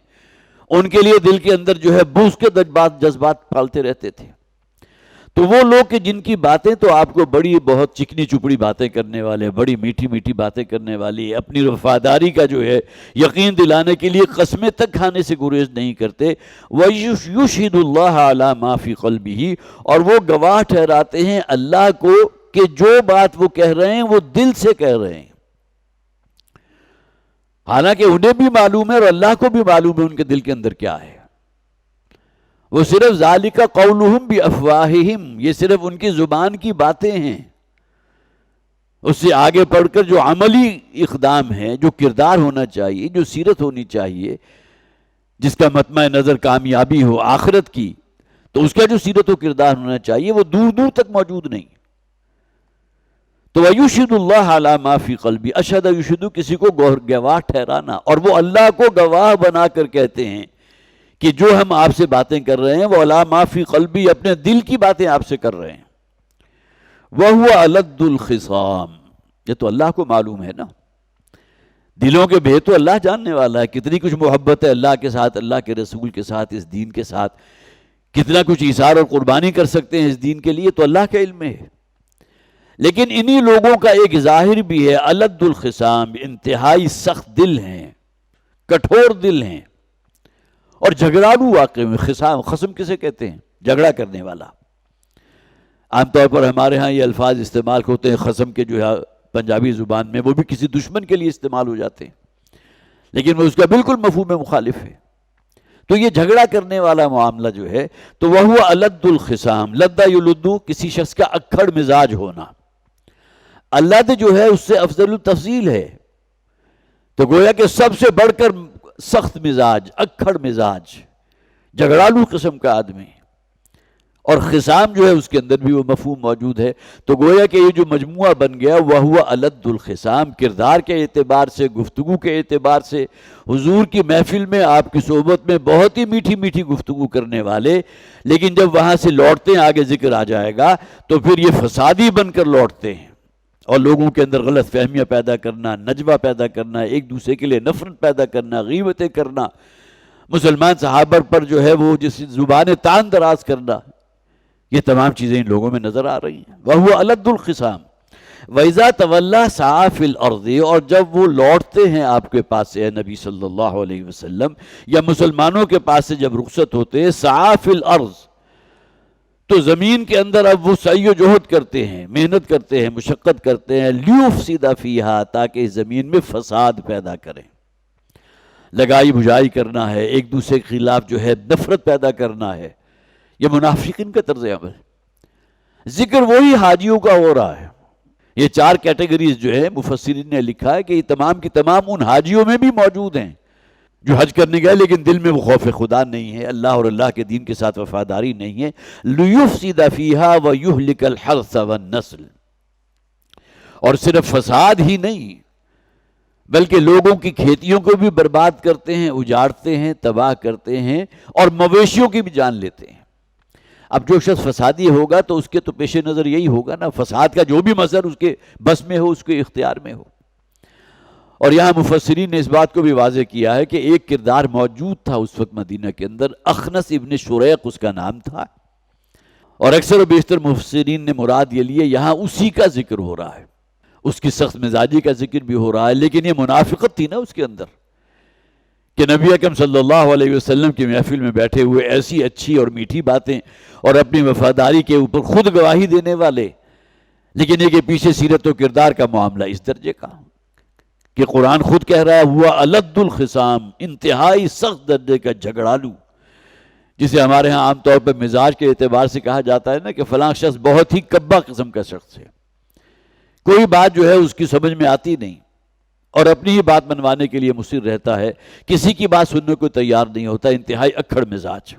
ان کے لیے دل کے اندر جو ہے بغض کے جذبات پالتے رہتے تھے۔ تو وہ لوگ کہ جن کی باتیں تو آپ کو بڑی بہت چکنی چپڑی باتیں کرنے والے، بڑی میٹھی میٹھی باتیں کرنے والی، اپنی وفاداری کا جو ہے یقین دلانے کے لیے قسمیں تک کھانے سے گریز نہیں کرتے، وَيُشْهِدُ اللَّهَ عَلَى مَا فِي قَلْبِهِ، اور وہ گواہ ٹھہراتے ہیں اللہ کو کہ جو بات وہ کہہ رہے ہیں وہ دل سے کہہ رہے ہیں، حالانکہ انہیں بھی معلوم ہے اور اللہ کو بھی معلوم ہے ان کے دل کے اندر کیا ہے۔ وہ صرف ذالک قولہم بافواہہم، یہ صرف ان کی زبان کی باتیں ہیں، اس سے آگے پڑھ کر جو عملی اقدام ہے، جو کردار ہونا چاہیے، جو سیرت ہونی چاہیے، جس کا مطمع نظر کامیابی ہو آخرت کی، تو اس کا جو سیرت و کردار ہونا چاہیے وہ دور دور تک موجود نہیں۔ تو وَيُشْهِدُ اللَّهَ عَلَى مَا فِي قَلْبِهِ، اشہد یشہد کسی کو گواہ ٹھہرانا، اور وہ اللہ کو گواہ بنا کر کہتے ہیں کہ جو ہم آپ سے باتیں کر رہے ہیں وہ عَلَى مَا فِي قَلْبِهِ، اپنے دل کی باتیں آپ سے کر رہے ہیں۔ وَهُوَ أَلَدُّ الْخِصَامِ، یہ تو اللہ کو معلوم ہے نا، دلوں کے بھید تو اللہ جاننے والا ہے، کتنی کچھ محبت ہے اللہ کے ساتھ، اللہ کے رسول کے ساتھ، اس دین کے ساتھ، کتنا کچھ ایثار اور قربانی کر سکتے ہیں اس دین کے لیے، تو اللہ کے علم میں ہے۔ لیکن انہی لوگوں کا ایک ظاہر بھی ہے، الد الخصام، انتہائی سخت دل ہیں، کٹھور دل ہیں، اور جھگڑالو واقع میں۔ خصم کسے کہتے ہیں؟ جھگڑا کرنے والا۔ عام طور پر ہمارے ہاں یہ الفاظ استعمال ہوتے ہیں قسم کے جو ہے پنجابی زبان میں، وہ بھی کسی دشمن کے لیے استعمال ہو جاتے ہیں، لیکن وہ اس کا بالکل مفہوم مخالف ہے۔ تو یہ جھگڑا کرنے والا معاملہ جو ہے تو وہ ہوا الد الخصام، لدہ یلدو کسی شخص کا اکھڑ مزاج ہونا، الد جو ہے اس سے افضل التفضیل ہے، تو گویا کہ سب سے بڑھ کر سخت مزاج، اکھڑ مزاج، جھگڑالو قسم کا آدمی، اور خصام جو ہے اس کے اندر بھی وہ مفہوم موجود ہے۔ تو گویا کہ یہ جو مجموعہ بن گیا وہ ہوا الد الخصام، کردار کے اعتبار سے، گفتگو کے اعتبار سے، حضور کی محفل میں آپ کی صحبت میں بہت ہی میٹھی میٹھی گفتگو کرنے والے، لیکن جب وہاں سے لوٹتے ہیں، آگے ذکر آ جائے گا، تو پھر یہ فسادی بن کر لوٹتے ہیں اور لوگوں کے اندر غلط فہمیاں پیدا کرنا، نجوہ پیدا کرنا، ایک دوسرے کے لیے نفرت پیدا کرنا، غیبتیں کرنا، مسلمان صحابہ پر جو ہے وہ جس زبان تان دراز کرنا، یہ تمام چیزیں ان لوگوں میں نظر آ رہی ہیں۔ وَهُوَ أَلَدُّ الْخِصَامِ وَإِذَا تَوَلَّى سَعَى فِي الْأَرْضِ، اور جب وہ لوٹتے ہیں آپ کے پاس سے اے نبی صلی اللہ علیہ وسلم، یا مسلمانوں کے پاس سے جب رخصت ہوتے ہیں، سعى فی الارض، تو زمین کے اندر اب وہ سعی و جہد کرتے ہیں، محنت کرتے ہیں، مشقت کرتے ہیں، لیفسد فیہا، تاکہ اس زمین میں فساد پیدا کریں، لگائی بجائی کرنا ہے، ایک دوسرے کے خلاف جو ہے نفرت پیدا کرنا ہے۔ یہ منافقین کا طرز عمل، ذکر وہی حاجیوں کا ہو رہا ہے۔ یہ چار کیٹیگریز جو ہے مفسرین نے لکھا ہے کہ یہ تمام کی تمام ان حاجیوں میں بھی موجود ہیں جو حج کرنے گئے لیکن دل میں وہ خوف خدا نہیں ہے، اللہ اور اللہ کے دین کے ساتھ وفاداری نہیں ہے۔ لیفسد فیہا ویہلک الحرث والنسل، اور صرف فساد ہی نہیں بلکہ لوگوں کی کھیتیوں کو بھی برباد کرتے ہیں، اجاڑتے ہیں، تباہ کرتے ہیں، اور مویشیوں کی بھی جان لیتے ہیں۔ اب جو شخص فسادی ہوگا تو اس کے تو پیش نظر یہی ہوگا نا، فساد کا جو بھی مظہر اس کے بس میں ہو، اس کے اختیار میں ہو۔ اور یہاں مفسرین نے اس بات کو بھی واضح کیا ہے کہ ایک کردار موجود تھا اس وقت مدینہ کے اندر، اخنس ابن شریق اس کا نام تھا، اور اکثر و بیشتر مفسرین نے مراد یہ لیے یہاں اسی کا ذکر ہو رہا ہے، اس کی سخت مزاجی کا ذکر بھی ہو رہا ہے، لیکن یہ منافقت تھی نا اس کے اندر کہ نبی اکرم صلی اللہ علیہ وسلم کی محفل میں بیٹھے ہوئے ایسی اچھی اور میٹھی باتیں اور اپنی وفاداری کے اوپر خود گواہی دینے والے، لیکن یہ کہ پیچھے سیرت و کردار کا معاملہ اس درجے کا کہ قرآن خود کہہ رہا ہے ہوا الد الخصام، انتہائی سخت درجے کا جھگڑالو، جسے ہمارے ہاں عام طور پر مزاج کے اعتبار سے کہا جاتا ہے نا کہ فلاں شخص بہت ہی کبا قسم کا شخص ہے، کوئی بات جو ہے اس کی سمجھ میں آتی نہیں اور اپنی ہی بات منوانے کے لیے مصر رہتا ہے، کسی کی بات سننے کو تیار نہیں ہوتا، انتہائی اکھڑ مزاج۔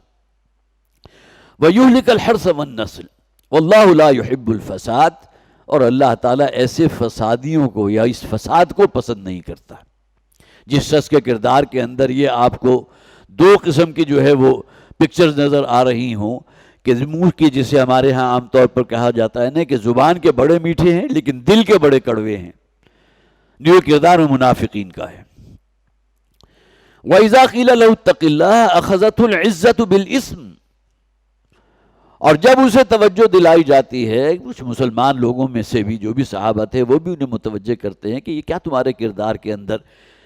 وَيُهْلِكَ الْحَرْثَ وَالنَّسْلَ وَاللَّهُ لَا يُحِبُّ الْفَسَادَ، اور اللہ تعالیٰ ایسے فسادیوں کو یا اس فساد کو پسند نہیں کرتا۔ جس شخص کے کردار کے اندر یہ آپ کو دو قسم کی جو ہے وہ پکچرز نظر آ رہی ہوں کہ منہ کی، جسے ہمارے ہاں عام طور پر کہا جاتا ہے نا کہ زبان کے بڑے میٹھے ہیں لیکن دل کے بڑے کڑوے ہیں، یہ کردار منافقین کا ہے۔ وَإِذَا قِيلَ لَهُ اتَّقِ اللَّهَ أَخَذَتْهُ الْعِزَّةُ بِالْإِثْمِ، اور جب اسے توجہ دلائی جاتی ہے، کچھ مسلمان لوگوں میں سے بھی جو بھی صحابہ تھے وہ بھی انہیں متوجہ کرتے ہیں کہ یہ کیا تمہارے کردار کے اندر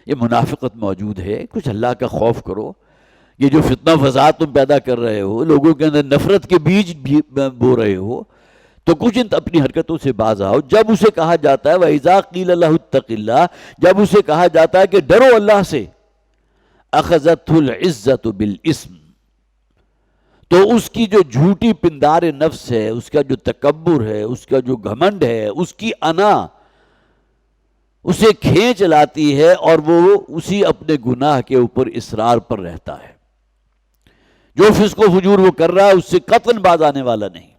یہ منافقت موجود ہے، کچھ اللہ کا خوف کرو، یہ جو فتنہ فساد تم پیدا کر رہے ہو، لوگوں کے اندر نفرت کے بیج بو رہے ہو، تو کچھ اپنی حرکتوں سے باز آؤ۔ جب اسے کہا جاتا ہے وَإِذَا قِيلَ لَهُ اتَّقِ اللَّهَ، جب اسے کہا جاتا ہے کہ ڈرو اللہ سے، أَخَذَتْهُ الْعِزَّةُ بِالْإِثْمِ، تو اس کی جو جھوٹی پندار نفس ہے، اس کا جو تکبر ہے، اس کا جو گھمنڈ ہے، اس کی انا اسے کھینچ لاتی ہے اور وہ اسی اپنے گناہ کے اوپر اصرار پر رہتا ہے۔ جو فسق و فجور وہ کر رہا ہے اس سے قطعاً باز آنے والا نہیں،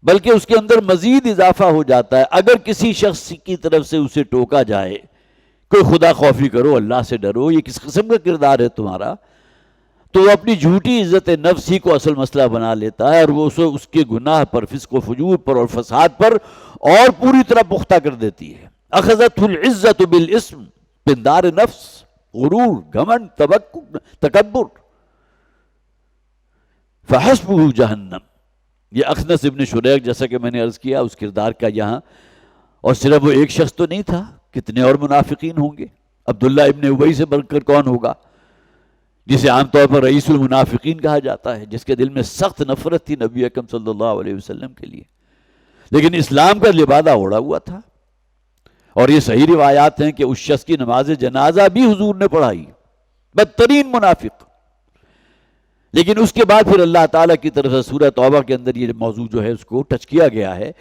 بلکہ اس کے اندر مزید اضافہ ہو جاتا ہے۔ اگر کسی شخص کی طرف سے اسے ٹوکا جائے، کوئی خدا خوفی کرو، اللہ سے ڈرو، یہ کس قسم کا کردار ہے تمہارا، تو وہ اپنی جھوٹی عزت نفس ہی کو اصل مسئلہ بنا لیتا ہے اور وہ اسے اس کے گناہ پر، فسق و فجور پر اور فساد پر اور پوری طرح پختہ کر دیتی ہے۔ اخذتہ العزت بالاسم، پندار نفس، غرور، گھمنڈ، تکبر، فحسبہ جہنم۔ یہ اخنس ابن شریق جیسا کہ میں نے عرض کیا اس کردار کا یہاں، اور صرف وہ ایک شخص تو نہیں تھا، کتنے اور منافقین ہوں گے، عبداللہ ابن ابی سے بڑھ کر کون ہوگا، جسے عام طور پر رئیس المنافقین کہا جاتا ہے، جس کے دل میں سخت نفرت تھی نبی اکرم صلی اللہ علیہ وسلم کے لیے، لیکن اسلام کا لبادہ اوڑھا ہوا تھا۔ اور یہ صحیح روایات ہیں کہ اس شخص کی نماز جنازہ بھی حضور نے پڑھائی، بدترین منافق۔ لیکن اس کے بعد پھر اللہ تعالیٰ کی طرف سے سورہ توبہ کے اندر یہ موضوع جو ہے اس کو ٹچ کیا گیا ہے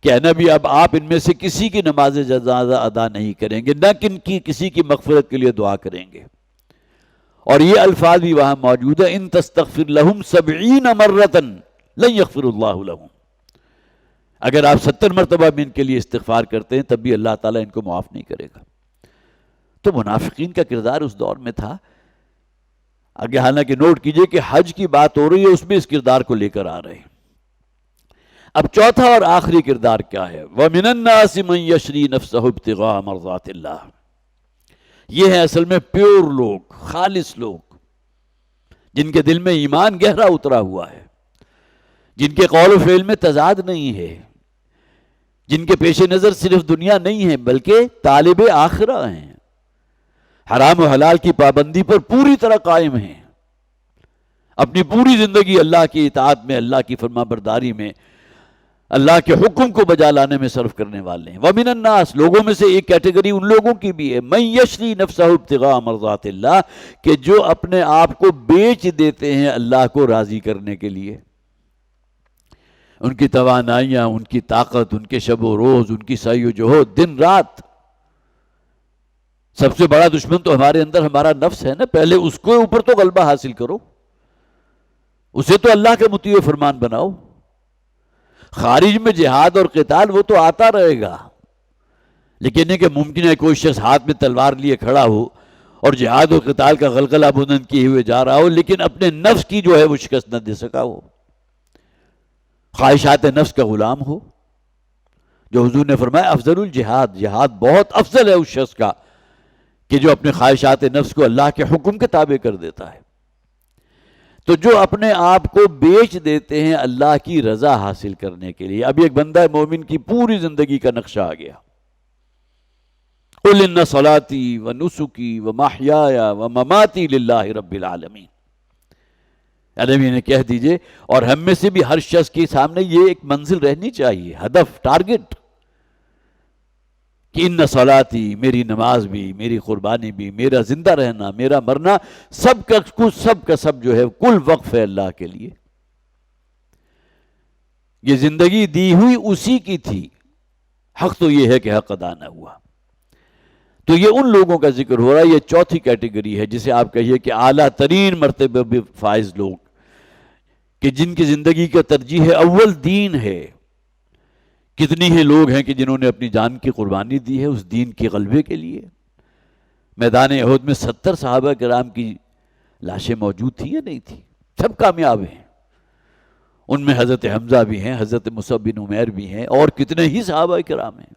کہ اے نبی اب آپ ان میں سے کسی کی نماز جنازہ ادا نہیں کریں گے، نہ کسی کی مغفرت کے لیے دعا کریں گے۔ اور یہ الفاظ بھی وہاں موجود ہے، ان تستغفر لہم 70 مرۃ لن یغفر اللہ لہم، اگر آپ 70 مرتبہ بھی ان کے لیے استغفار کرتے ہیں تب بھی اللہ تعالیٰ ان کو معاف نہیں کرے گا۔ تو منافقین کا کردار اس دور میں تھا۔ آگے حالانکہ نوٹ کیجئے کہ حج کی بات ہو رہی ہے، اس میں اس کردار کو لے کر آ رہے ہیں۔ اب چوتھا اور آخری کردار کیا ہے؟ وَمِنَ النَّاسِ مَن يَشْرِي نَفْسَهُ ابْتِغَاءَ مَرْضَاتِ اللَّهِ، یہ ہے اصل میں پیور لوگ، خالص لوگ، جن کے دل میں ایمان گہرا اترا ہوا ہے، جن کے قول و فعل میں تضاد نہیں ہے، جن کے پیش نظر صرف دنیا نہیں ہے بلکہ طالب آخرہ ہیں، حرام و حلال کی پابندی پر پوری طرح قائم ہیں، اپنی پوری زندگی اللہ کی اطاعت میں، اللہ کی فرما برداری میں، اللہ کے حکم کو بجا لانے میں صرف کرنے والے ہیں۔ وَمِنَ النَّاسِ، لوگوں میں سے ایک کیٹیگری ان لوگوں کی بھی ہے، مَن يَشْرِي نَفْسَهُ ابْتِغَاءَ مَرْضَاتِ اللَّهِ، کہ جو اپنے آپ کو بیچ دیتے ہیں اللہ کو راضی کرنے کے لیے۔ ان کی توانائیاں، ان کی طاقت، ان کے شب و روز، ان کی سعی و جہد، دن رات۔ سب سے بڑا دشمن تو ہمارے اندر ہمارا نفس ہے نا، پہلے اس کو اوپر تو غلبہ حاصل کرو، اسے تو اللہ کے مطیع و فرمان بناؤ۔ خارج میں جہاد اور قتال وہ تو آتا رہے گا، لیکن یہ کہ ممکن ہے کوئی شخص ہاتھ میں تلوار لیے کھڑا ہو اور جہاد و قتال کا غلغلہ بلند کیے ہوئے جا رہا ہو، لیکن اپنے نفس کی جو ہے وہ شکست نہ دے سکا ہو، خواہشات نفس کا غلام ہو۔ جو حضور نے فرمایا افضل الجہاد، جہاد بہت افضل ہے اس شخص کا کہ جو اپنے خواہشات نفس کو اللہ کے حکم کے تابع کر دیتا ہے۔ تو جو اپنے آپ کو بیچ دیتے ہیں اللہ کی رضا حاصل کرنے کے لیے۔ اب ایک بندہ مومن کی پوری زندگی کا نقشہ آ گیا۔ قُلْ إِنَّ صَلَاتِي وَنُسُكِي وَمَحْيَايَ وَمَمَاتِي لِلَّهِ رَبِّ الْعَالَمِينَ، نبی نے کہہ دیجئے، اور ہم میں سے بھی ہر شخص کے سامنے یہ ایک منزل رہنی چاہیے، ہدف، ٹارگٹ، کہ ان صلاتی، میری نماز بھی، میری قربانی بھی، میرا زندہ رہنا، میرا مرنا، سب کا سب جو ہے کل وقف ہے اللہ کے لیے۔ یہ زندگی دی ہوئی اسی کی تھی، حق تو یہ ہے کہ حق ادا نہ ہوا۔ تو یہ ان لوگوں کا ذکر ہو رہا ہے، یہ چوتھی کیٹیگری ہے جسے آپ کہیے کہ اعلیٰ ترین مرتبہ بھی فائز لوگ، کہ جن کی زندگی کا ترجیح اول دین ہے۔ کتنی ہی لوگ ہیں کہ جنہوں نے اپنی جان کی قربانی دی ہے اس دین کے غلبے کے لیے۔ میدان احد میں 70 صحابہ کرام کی لاشیں موجود تھیں یا نہیں تھیں؟ سب کامیاب ہیں، ان میں حضرت حمزہ بھی ہیں، حضرت مصعب بن عمیر بھی ہیں، اور کتنے ہی صحابہ کرام ہیں۔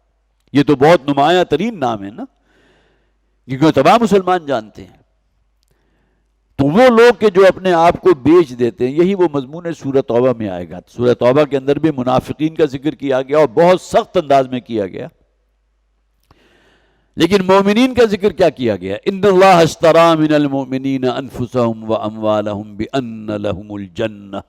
یہ تو بہت نمایاں ترین نام ہے نا، کیونکہ تمام مسلمان جانتے ہیں۔ تو وہ لوگ کہ جو اپنے آپ کو بیچ دیتے ہیں، یہی وہ مضمون سورہ توبہ میں آئے گا۔ سورہ توبہ کے اندر بھی منافقین کا ذکر کیا گیا اور بہت سخت انداز میں کیا گیا، لیکن مومنین کا ذکر کیا کیا گیا؟ ان اللہ اشتری من المؤمنین انفسهم واموالهم بان لهم الجنہ،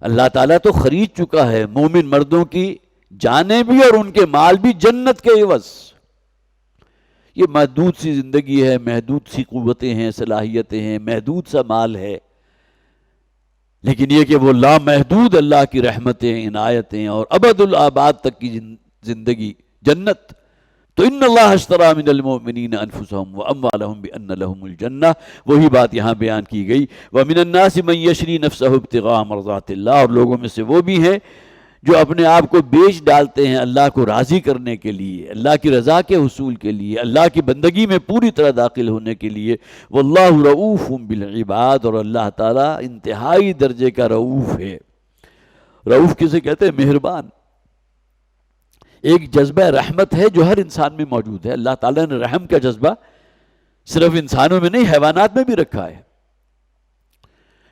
اللہ تعالیٰ تو خرید چکا ہے مومن مردوں کی جانیں بھی اور ان کے مال بھی جنت کے عوض۔ یہ محدود سی زندگی ہے، محدود سی قوتیں ہیں، صلاحیتیں ہیں، محدود سا مال ہے، لیکن یہ کہ وہ لامحدود اللہ کی رحمتیں، عنایتیں اور ابد الآباد تک کی زندگی، جنت۔ تو ان اللہ اشتری من المؤمنین انفسهم واموالهم بان لهم الجنہ، وہی بات یہاں بیان کی گئی۔ ومن الناس من یشری نفسہ ابتغاء مرضات اللہ، اور لوگوں میں سے وہ بھی ہیں جو اپنے آپ کو بیچ ڈالتے ہیں اللہ کو راضی کرنے کے لیے، اللہ کی رضا کے حصول کے لیے، اللہ کی بندگی میں پوری طرح داخل ہونے کے لیے۔ واللہ رؤوف بالعباد، اور اللہ تعالیٰ انتہائی درجے کا رؤوف ہے۔ رؤوف کسے کہتے ہیں؟ مہربان۔ ایک جذبہ رحمت ہے جو ہر انسان میں موجود ہے۔ اللہ تعالیٰ نے رحم کا جذبہ صرف انسانوں میں نہیں، حیوانات میں بھی رکھا ہے۔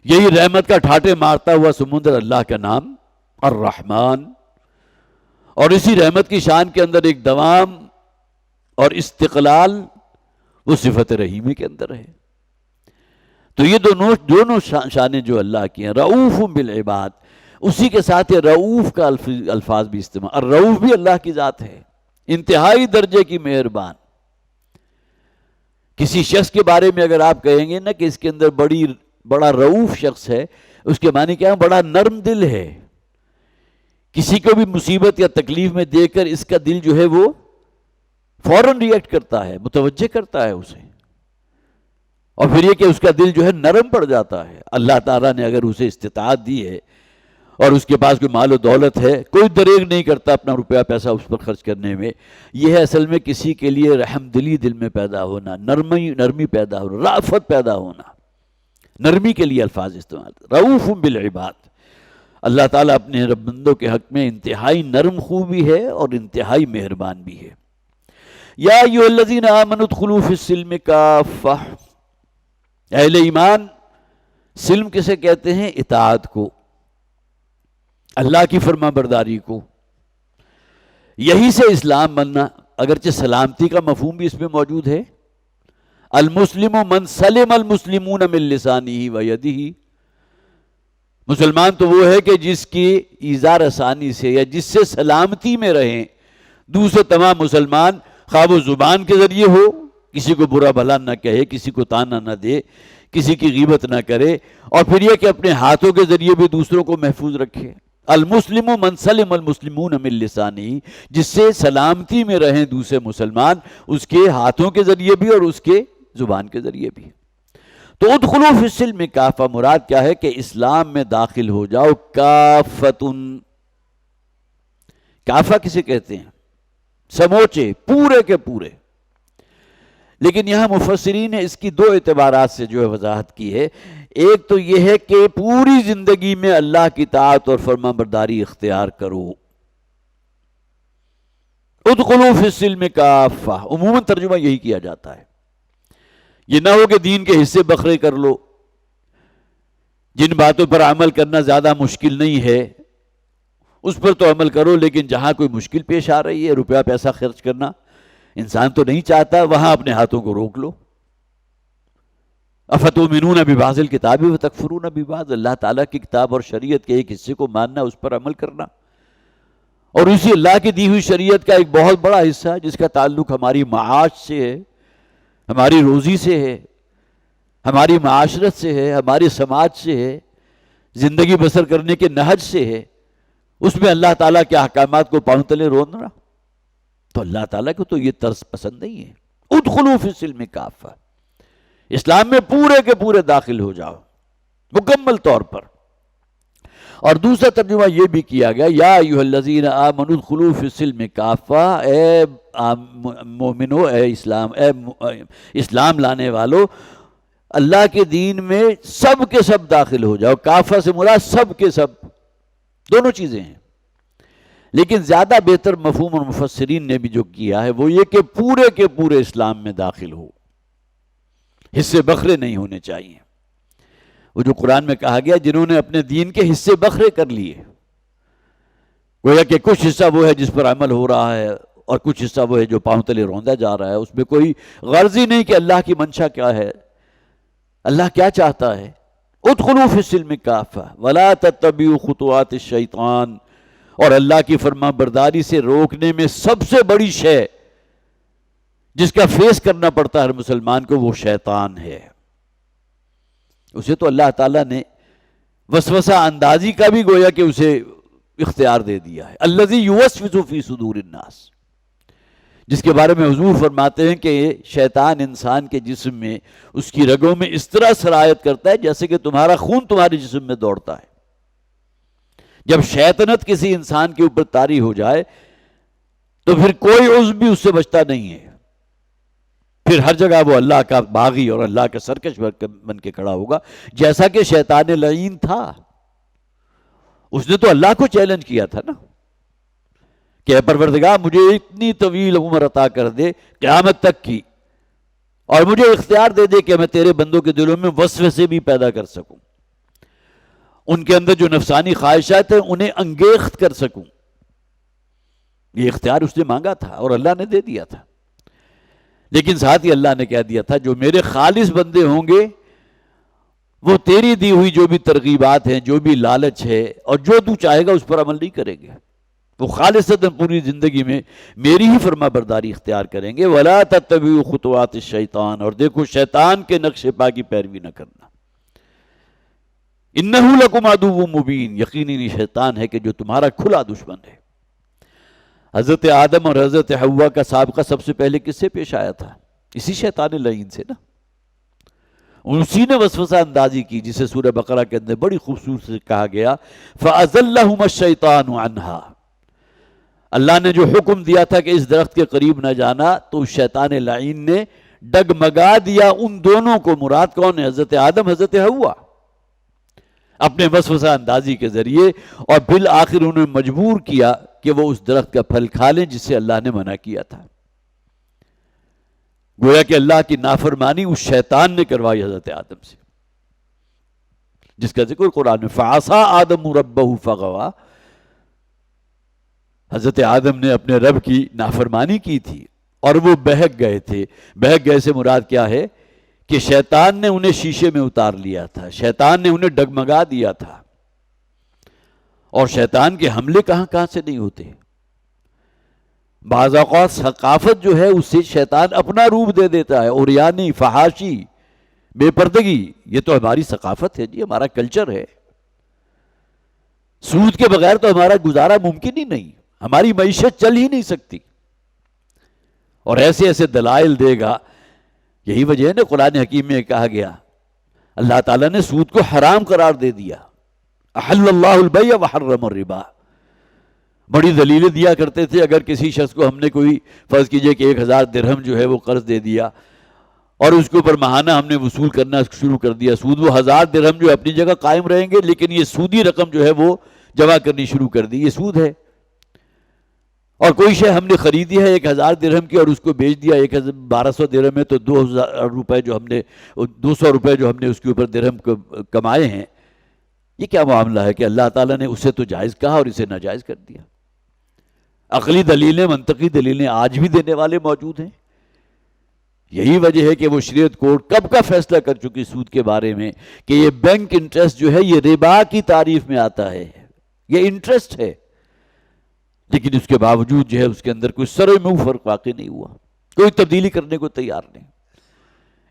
یہی رحمت کا ٹھاٹے مارتا ہوا سمندر اللہ کا نام الرحمن، اور اسی رحمت کی شان کے اندر ایک دوام اور استقلال وہ صفت رحیمی کے اندر ہے۔ تو یہ دونوں شانیں جو اللہ کی ہیں، رؤوف بالعباد، اسی کے ساتھ یہ رؤوف کا الفاظ بھی استعمال، اور رؤوف بھی اللہ کی ذات ہے، انتہائی درجے کی مہربان۔ کسی شخص کے بارے میں اگر آپ کہیں گے نا کہ اس کے اندر بڑا رؤوف شخص ہے، اس کے معنی کیا ہے؟ بڑا نرم دل ہے، کسی کو بھی مصیبت یا تکلیف میں دے کر اس کا دل جو ہے وہ فوراً ریئیکٹ کرتا ہے، متوجہ کرتا ہے اسے، اور پھر یہ کہ اس کا دل جو ہے نرم پڑ جاتا ہے۔ اللہ تعالیٰ نے اگر اسے استطاعت دی ہے اور اس کے پاس کوئی مال و دولت ہے، کوئی دریغ نہیں کرتا اپنا روپیہ پیسہ اس پر خرچ کرنے میں۔ یہ ہے اصل میں کسی کے لیے رحم دلی دل میں پیدا ہونا، نرمی پیدا ہونا، رافت پیدا ہونا، نرمی کے لیے الفاظ استعمال۔ رؤوف بالعباد، اللہ تعالیٰ اپنے رب بندوں کے حق میں انتہائی نرم خو بھی ہے اور انتہائی مہربان بھی ہے۔ یا ایھا الذین آمنوا ادخلوا فی السلم کافہ، اہل ایمان، سلم کسے کہتے ہیں؟ اطاعت کو، اللہ کی فرما برداری کو، یہی سے اسلام بننا۔ اگرچہ سلامتی کا مفہوم بھی اس میں موجود ہے، المسلم من سلم المسلمون من لسانہ و یدہ، مسلمان تو وہ ہے کہ جس کی ایذا رسانی سے یا جس سے سلامتی میں رہیں دوسرے تمام مسلمان، خواہ وہ زبان کے ذریعے ہو، کسی کو برا بھلا نہ کہے، کسی کو تانا نہ دے، کسی کی غیبت نہ کرے، اور پھر یہ کہ اپنے ہاتھوں کے ذریعے بھی دوسروں کو محفوظ رکھے۔ المسلم من سلم المسلمون من لسانہ، جس سے سلامتی میں رہیں دوسرے مسلمان، اس کے ہاتھوں کے ذریعے بھی اور اس کے زبان کے ذریعے بھی۔ تو ادخلوا فی السلم کافہ، مراد کیا ہے کہ اسلام میں داخل ہو جاؤ کافتن۔ کافہ کسے کہتے ہیں؟ سموچے، پورے کے پورے۔ لیکن یہاں مفسرین نے اس کی دو اعتبارات سے جو ہے وضاحت کی ہے۔ ایک تو یہ ہے کہ پوری زندگی میں اللہ کی اطاعت اور فرما برداری اختیار کرو۔ ادخلوا فی السلم کافہ، عموماً ترجمہ یہی کیا جاتا ہے۔ یہ نہ ہو کہ دین کے حصے بکھرے کر لو، جن باتوں پر عمل کرنا زیادہ مشکل نہیں ہے اس پر تو عمل کرو، لیکن جہاں کوئی مشکل پیش آ رہی ہے، روپیہ پیسہ خرچ کرنا انسان تو نہیں چاہتا، وہاں اپنے ہاتھوں کو روک لو۔ افتؤمنون ببعض الکتاب وتکفرون ببعض، اللہ تعالیٰ کی کتاب اور شریعت کے ایک حصے کو ماننا، اس پر عمل کرنا، اور اسی اللہ کی دی ہوئی شریعت کا ایک بہت بڑا حصہ جس کا تعلق ہماری معاش سے ہے، ہماری روزی سے ہے، ہماری معاشرت سے ہے، ہماری سماج سے ہے، زندگی بسر کرنے کے نہج سے ہے، اس میں اللہ تعالیٰ کے احکامات کو پاؤں تلے روننا، تو اللہ تعالیٰ کو تو یہ طرز پسند نہیں ہے۔ ادخلوا فی السلم کافہ، اسلام میں پورے کے پورے داخل ہو جاؤ مکمل طور پر۔ اور دوسرا ترجمہ یہ بھی کیا گیا، یا ایھا الذین آمنوا ادخلوا فی السلم کافہ، اے مومنو، اے اسلام لانے والو، اللہ کے دین میں سب کے سب داخل ہو جاؤ۔ کافہ سے مراد سب کے سب، دونوں چیزیں ہیں، لیکن زیادہ بہتر مفہوم اور مفسرین نے بھی جو کیا ہے وہ یہ کہ پورے کے پورے اسلام میں داخل ہو، حصے بکھرے نہیں ہونے چاہیے۔ وہ جو قرآن میں کہا گیا جنہوں نے اپنے دین کے حصے بکھرے کر لیے، گویا کہ کچھ حصہ وہ ہے جس پر عمل ہو رہا ہے اور کچھ حصہ وہ ہے جو پاؤں تلے روندا جا رہا ہے، اس میں کوئی غرض ہی نہیں کہ اللہ کی منشا کیا ہے، اللہ کیا چاہتا ہے۔ ادخلوا فی السلم کافہ ولا تتبعوا خطوات الشیطان، اور اللہ کی فرما برداری سے روکنے میں سب سے بڑی شے جس کا فیس کرنا پڑتا ہے ہر مسلمان کو، وہ شیطان ہے۔ اسے تو اللہ تعالیٰ نے وسوسہ اندازی کا بھی گویا کہ اسے اختیار دے دیا ہے، الذی یوسوس فی صدور الناس، جس کے بارے میں حضور فرماتے ہیں کہ شیطان انسان کے جسم میں، اس کی رگوں میں اس طرح سرایت کرتا ہے جیسے کہ تمہارا خون تمہارے جسم میں دوڑتا ہے۔ جب شیطنت کسی انسان کے اوپر طاری ہو جائے تو پھر کوئی عضو بھی اس سے بچتا نہیں ہے، پھر ہر جگہ وہ اللہ کا باغی اور اللہ کا سرکش بن کے کھڑا ہوگا، جیسا کہ شیطان لعین تھا۔ اس نے تو اللہ کو چیلنج کیا تھا نا کہ اے پروردگار مجھے اتنی طویل عمر عطا کر دے قیامت تک کی، اور مجھے اختیار دے دے کہ میں تیرے بندوں کے دلوں میں وسوسے بھی پیدا کر سکوں، ان کے اندر جو نفسانی خواہشات ہیں انہیں انگیخت کر سکوں۔ یہ اختیار اس نے مانگا تھا اور اللہ نے دے دیا تھا، لیکن ساتھ ہی اللہ نے کہہ دیا تھا جو میرے خالص بندے ہوں گے وہ تیری دی ہوئی جو بھی ترغیبات ہیں، جو بھی لالچ ہے، اور جو تو چاہے گا اس پر عمل نہیں کریں گے، وہ خالصتاً پوری زندگی میں میری ہی فرما برداری اختیار کریں گے۔ وَلَا تَتَّبِعُوا خُطُوَاتِ الشَّيْطَانِ، اور دیکھو شیطان کے نقش پا کی پیروی نہ کرنا۔ إِنَّهُ لَكُمْ عَدُوٌّ مُبِينٌ، یقیناً یہ شیطان ہے کہ جو تمہارا کھلا دشمن ہے۔ حضرت آدم اور حضرت حوا کا سابقہ سب سے پہلے کس سے پیش آیا تھا؟ اسی شیطان لعین سے نا، اسی نے وسوسہ اندازی کی، جسے سورہ بقرہ کے اندر بڑی خوبصورت سے کہا گیا فَأَزَلَّهُمَ الشَّيْطَانُ عَنْهَا، اللہ نے جو حکم دیا تھا کہ اس درخت کے قریب نہ جانا، تو شیطان لعین نے ڈگمگا دیا ان دونوں کو، مراد کون ہے؟ حضرت آدم، حضرت حوا، اپنے وسوسہ اندازی کے ذریعے، اور بالآخر انہیں مجبور کیا کہ وہ اس درخت کا پھل کھا لیں جس سے اللہ نے منع کیا تھا۔ گویا کہ اللہ کی نافرمانی اس شیطان نے کروائی حضرت آدم سے، جس کا ذکر قرآن میں فَعَصَىٰ آدَمُ رَبَّهُ فَغَوَىٰ، حضرت آدم نے اپنے رب کی نافرمانی کی تھی اور وہ بہک گئے تھے۔ بہک گئے سے مراد کیا ہے کہ شیطان نے انہیں شیشے میں اتار لیا تھا، شیطان نے انہیں ڈگمگا دیا تھا، اور شیطان کے حملے کہاں کہاں سے نہیں ہوتے۔ بعض اوقات ثقافت جو ہے اس سے شیطان اپنا روپ دے دیتا ہے، عریانی، فحاشی، بے پردگی، یہ تو ہماری ثقافت ہے جی، ہمارا کلچر ہے۔ سود کے بغیر تو ہمارا گزارا ممکن ہی نہیں، ہماری معیشت چل ہی نہیں سکتی، اور ایسے ایسے دلائل دے گا۔ یہی وجہ ہے نا قرآن حکیم میں کہا گیا، اللہ تعالیٰ نے سود کو حرام قرار دے دیا، احل اللہ البیع وحرم الربا۔ بڑی دلیلیں دیا کرتے تھے، اگر کسی شخص کو ہم نے کوئی فرض کیجئے کہ 1000 درہم جو ہے وہ قرض دے دیا، اور اس کے اوپر ماہانہ ہم نے وصول کرنا شروع کر دیا سود، وہ 1000 درہم جو اپنی جگہ قائم رہیں گے، لیکن یہ سودی رقم جو ہے وہ جمع کرنی شروع کر دی، یہ سود ہے۔ اور کوئی شے ہم نے خریدی ہے 1000 درہم کی اور اس کو بیچ دیا 1200 درہم میں، تو 2000 روپے جو ہم نے 200 روپے جو ہم نے اس کے اوپر درہم کمائے ہیں، یہ کیا معاملہ ہے کہ اللہ تعالیٰ نے اسے تو جائز کہا اور اسے ناجائز کر دیا؟ عقلی دلیلیں، منطقی دلیلیں آج بھی دینے والے موجود ہیں۔ یہی وجہ ہے کہ وہ شریعت کورٹ کب کا فیصلہ کر چکی سود کے بارے میں کہ یہ بینک انٹرسٹ جو ہے یہ ربا کی تعریف میں آتا ہے، یہ انٹرسٹ ہے، لیکن اس کے باوجود جو ہے اس کے اندر کوئی سر منہ فرق واقع نہیں ہوا، کوئی تبدیلی کرنے کو تیار نہیں،